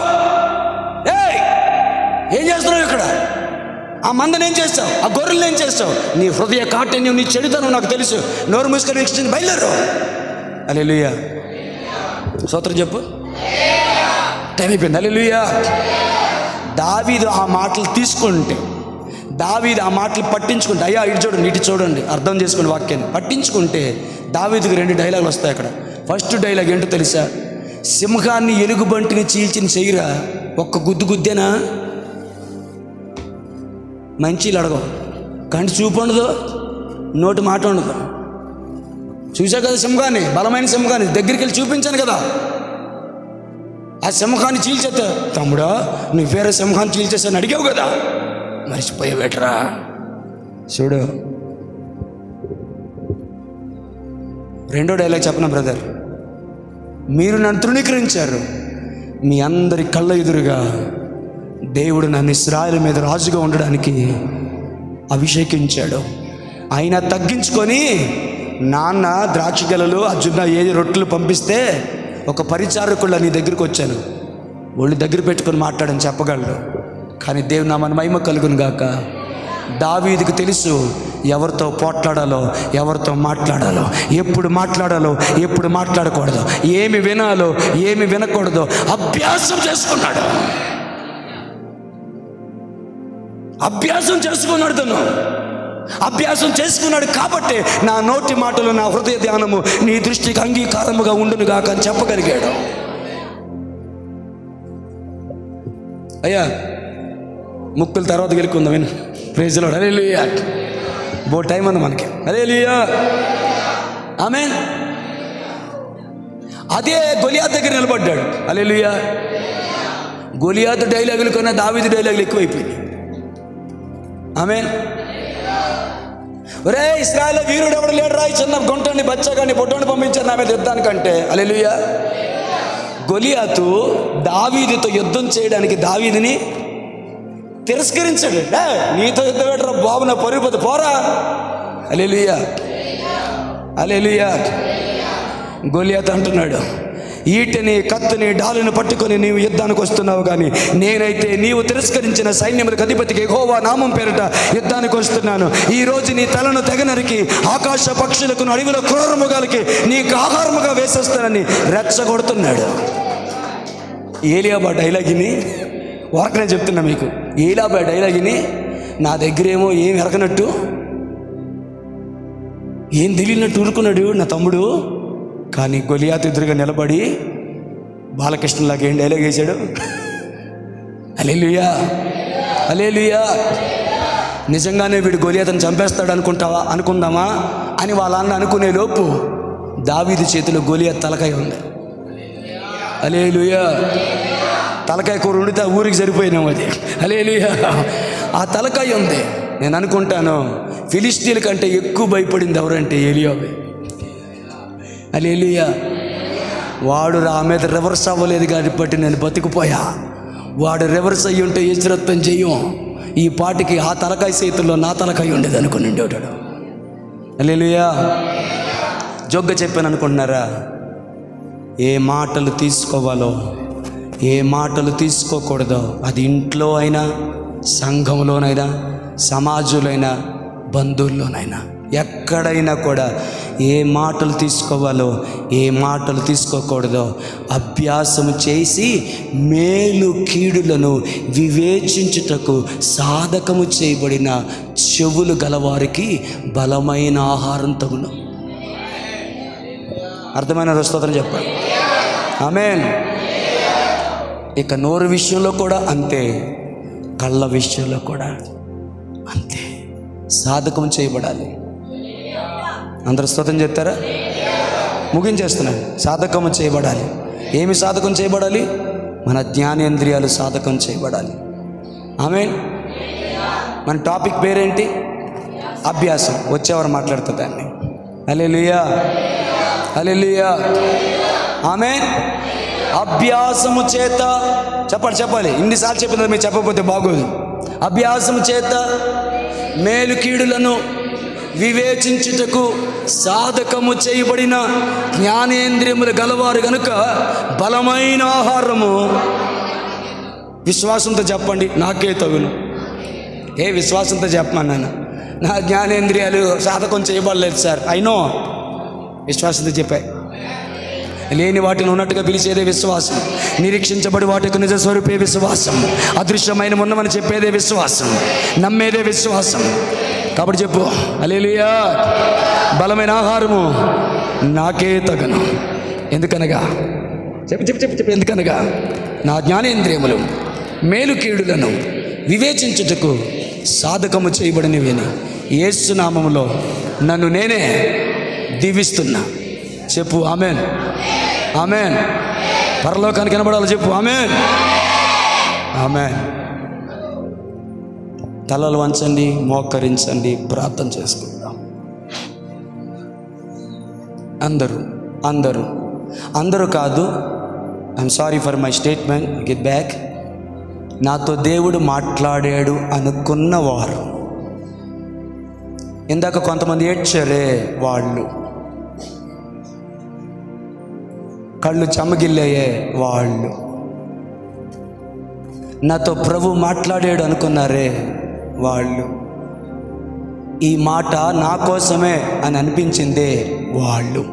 ఏం చేస్తున్నావు ఇక్కడ? ఆ మందని ఏం చేస్తావు? ఆ గొర్రెలు ఏం చేస్తావు? నీ హృదయ కాఠిన్యం, నీ చెడుతనం నాకు తెలుసు. నోరు మూసుకొని వీక్షించి బయలుదేరు. హల్లెలూయా, స్తోత్రం చెప్పు. టైం అయిపోయింది. హల్లెలూయా. దావీదు ఆ మాటలు తీసుకుంటే, దావీదు ఆ మాటలు పట్టించుకుంటే, అయ్యా ఇటు చూడండి, ఇటు చూడండి, అర్థం చేసుకుని వాక్యాన్ని పట్టించుకుంటే దావీదుకి 2 డైలాగులు వస్తాయి అక్కడ. ఫస్ట్ డైలాగ్ ఏంటో తెలుసా? సింహాన్ని ఎలుగుబంటిని చీల్చిన చెయ్యిరా, ఒక్క గుద్దేనా? మంచిలు అడగవు, కంటి చూపు ఉండదు, నోటి మాట ఉండదు. చూసా కదా సింహాన్ని, బలమైన సింహాన్ని దగ్గరికి వెళ్ళి చూపించాను కదా. ఆ సింహాన్ని చీల్చేస్తా, తమ్ముడా నువ్వు వేరే సింహాన్ని చీల్చేసాను అడిగావు కదా, మర్చిపోయావేట్రా. చూడు, 2వ డైలాగ్ చెప్పనా బ్రదర్? మీరు నన్ను తృణీకరించారు, మీ అందరి కళ్ళ ఎదురుగా దేవుడు నన్ను ఇశ్రాయేలు మీద రాజుగా ఉండడానికి అభిషేకించాడు. ఆయన తగ్గించుకొని నాన్న ద్రాక్ష గెలలు ఆ జున్న ఏది రొట్టెలు పంపిస్తే ఒక పరిచారకుళ్ళ నీ దగ్గరికి వచ్చాను, ఒళ్ళు దగ్గర పెట్టుకొని మాట్లాడని చెప్పగలడు. కానీ దేవుని నామమున మహిమ కలుగును గాక. దావీదుకు తెలుసు ఎవరితో పోట్లాడాలో, ఎవరితో మాట్లాడాలో, ఎప్పుడు మాట్లాడాలో, ఎప్పుడు మాట్లాడకూడదు, ఏమి వినాలో, ఏమి వినకూడదో అభ్యాసం చేసుకున్నాడు. తను అభ్యాసం చేసుకున్నాడు. కాబట్టి నా నోటి మాటలు, నా హృదయ ధ్యానము నీ దృష్టికి అంగీకారముగా ఉండును గాక అని చెప్పగలిగాడు. అయ్యా ముక్కుల తర్వాత గెలుకుందాం. విను, ప్రైజ్ లార్డ్. హల్లెలూయా. బో టైం ఉంది మనకి. హల్లెలూయా, ఆమేన్. అదే గొలియాతు దగ్గర నిలబడ్డాడు. హల్లెలూయా. గొలియాతు డైలాగులు కన్నా దావీదు డైలాగులు ఎక్కువైపోయినాయి. ఆమేన్. ఒరే ఇశ్రాయేలు వీరుడు ఎవడు లేడు రా, చిన్న గుంటని బచ్చగాని బొట్టని పంపించారు నా మీద యుద్ధానికంటే. హల్లెలూయా. గొలియాతు దావీదుతో యుద్ధం చేయడానికి దావీదుని తిరస్కరించాడు. నీతో యుద్ధం పెట్టరా బాబు, నా పరుగుపోతే పోరా. హల్లెలూయా, హల్లెలూయా. గొలియాతు అంటున్నాడు, ఈటని కత్తిని డాలుని పట్టుకొని నీవు యుద్ధానికి వస్తున్నావు, కానీ నేనైతే నీవు తిరస్కరించిన సైన్యములకు అధిపతికి యెహోవా నామం పేరిట యుద్ధానికి వస్తున్నాను. ఈరోజు నీ తలను తెగనరికి ఆకాశ పక్షులకు, అడవిలో క్రూర మృగాలకి నీకు ఆహారముగా వేసేస్తానని రెచ్చగొడుతున్నాడు. ఏలియాబా డైలాగిని వరకనే చెప్తున్నా మీకు. ఏలియాబా డైలాగిని నా దగ్గరేమో ఏం ఎరగనట్టు, ఏం తెలియనట్టు ఊరుకున్నాడు నా తమ్ముడు. కానీ గొలియాతు ఎదురుగా నిలబడి బాలకృష్ణలాగా ఏం డైలాగ్ వేశాడు? హల్లెలూయా, హల్లెలూయా. నిజంగానే వీడు గొలియాతుని చంపేస్తాడు అనుకుందామా అని వాళ్ళ అన్న అనుకునే లోపు దావీదు చేతిలో గొలియాతు తలకాయ ఉంది. హల్లెలూయా. తలకాయ కూర వండితే ఊరికి సరిపోయినాము అది. హల్లెలూయా. ఆ తలకాయ ఉంది. నేను అనుకుంటాను ఫిలిష్తీయుల కంటే ఎక్కువ భయపడింది ఎవరంటే ఏలియాబే. హల్లెలూయా. వాడు నా మీద రివర్స్ అవ్వలేదు కాబట్టి నేను బతికిపోయా. వాడు రివర్స్ అయ్యి ఉంటే ఇజ్రత్వం చెయ్యం, ఈ పాటికి ఆ తలకాయ చేతుల్లో నా తలకాయ ఉండేది అనుకుని ఉండేవాడు. హల్లెలూయా. జోగ్గా చెప్పాను అనుకుంటున్నారా? ఏ మాటలు తీసుకోవాలో, ఏ మాటలు తీసుకోకూడదో, అది ఇంట్లో అయినా, సంఘంలోనైనా, సమాజంలోనైనా, బంధువుల్లోనైనా, ఎక్కడైనా కూడా ఏ మాటలు తీసుకోవాలో, ఏ మాటలు తీసుకోకూడదో అభ్యాసం చేసి మేలు కీడులను వివేచించుటకు సాధకము చేయబడిన చెవులు గలవారికి బలమైన ఆహారం తగును. అర్థమైన స్తోత్రం చెప్పండి. ఆమేన్. ఇక నోరు విషయంలో కూడా అంతే, కళ్ళ విషయంలో కూడా అంతే, సాధకం చేయబడాలి. అందరూ స్తోత్రం చెప్తారా? ముగించేస్తున్నాను. సాధకం చేయబడాలి. ఏమి సాధకం చేయబడాలి? మన జ్ఞానేంద్రియాలు సాధకం చేయబడాలి. ఆమేన్. మన టాపిక్ పేరేంటి? అభ్యాసం. వచ్చేవారు మాట్లాడుతుంది దాన్ని. హల్లెలూయా, హల్లెలూయా, ఆమేన్. అభ్యాసము చేత చెప్పాలి. ఇన్నిసార్లు చెప్పిన మీరు చెప్పకపోతే బాగోదు. అభ్యాసము చేత మేలు కీడులను వివేచించుటకు సాధకము చేయబడిన జ్ఞానేంద్రియములు గలవారు గనుక బలమైన ఆహారము. విశ్వాసంతో చెప్పండి, నాకే తగును. విశ్వాసంతో చెప్పమన్నాను. నా జ్ఞానేంద్రియాలు సాధకం చేయబడలేదు సార్. అయినో విశ్వాసంతో చెప్పాయి. లేని వాటిని ఉన్నట్టుగా పిలిచేదే విశ్వాసం. నిరీక్షించబడి వాటికి నిజ స్వరూపే విశ్వాసం. అదృశ్యమైన ఉన్నమని చెప్పేదే విశ్వాసం. నమ్మేదే విశ్వాసం. కాబట్టి చెప్పు, హల్లెలూయా. బలమైన ఆహారము నాకే తగను. ఎందుకనగా చెప్పు ఎందుకనగా నా జ్ఞానేంద్రియములు మేలు కీడులను వివేచించుటకు సాధకము చేయబడినవిని యేసు నామములో నన్ను నేనే దీవిస్తున్నా. చెప్పు ఆమేన్, ఆమేన్. పరలోకానికి కనబడాలి. చెప్పు ఆమేన్, ఆమేన్. తలలు వంచండి, మోకరించండి, ప్రార్థన చేసుకుందాం. అందరూ కాదు. I'm sorry for my statement. Get back. నాతో దేవుడు మాట్లాడాడు అనుకున్నవారు, ఇందాక కొంతమంది ఏడ్చారే వాళ్ళు, కళ్ళు చెమ్మగిల్లాయే వాళ్ళు, నాతో ప్రభు మాట్లాడాడు అనుకున్నారే వాళ్ళు, ఈ మాట నా కోసమే అని అనిపించిందే వాళ్ళు,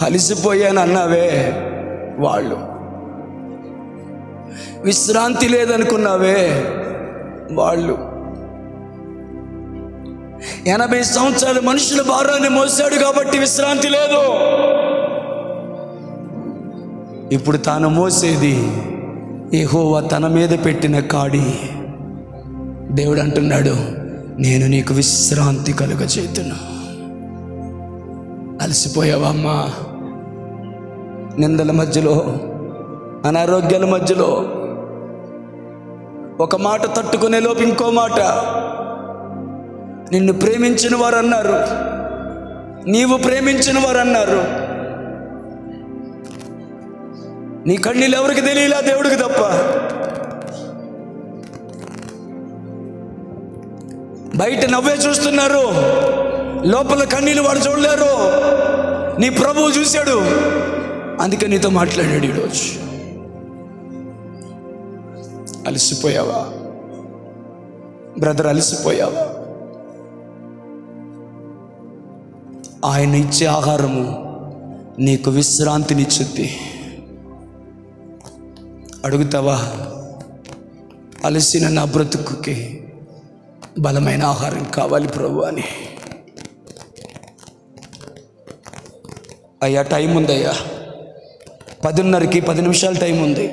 అలిసిపోయాను అన్నావే వాళ్ళు, విశ్రాంతి లేదనుకున్నావే వాళ్ళు, 80 సంవత్సరాలు మనుషుల భారాన్ని మోసాడు కాబట్టి విశ్రాంతి లేదు. ఇప్పుడు తాను మోసేది యెహోవా తన మీద పెట్టిన కాడి. దేవుడు అంటున్నాడు, నేను నీకు విశ్రాంతి కలుగజేతును. అలసిపోయావా అమ్మా? నిందల మధ్యలో, అనారోగ్యాల మధ్యలో ఒక మాట తట్టుకునే లోపు ఇంకో మాట. నిన్ను ప్రేమించిన వారు అన్నారు, నీవు ప్రేమించిన వారు అన్నారు, నీ కన్నీళ్ళు ఎవరికి తెలియలా, దేవుడికి తప్ప. బయట నవ్వే చూస్తున్నారు, లోపల కన్నీళ్ళు వాడు చూడలేరు. నీ ప్రభువు చూశాడు, అందుకే నీతో మాట్లాడాడు ఈరోజు. అలసిపోయావా బ్రదర్? అలసిపోయావా? ఆయన ఇచ్చే ఆహారము నీకు విశ్రాంతినిచ్చుద్ది. అడుగుతావా, అలసిన నా బ్రతుకుకి బలమైన ఆహారం కావాలి ప్రభు అని? అయ్యా టైం ఉందయ్యా, 10:30కి 10 నిమిషాలు టైం ఉంది.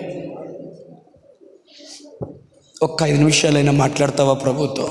ఒక్క 5 నిమిషాలైనా మాట్లాడతావా ప్రభుతో?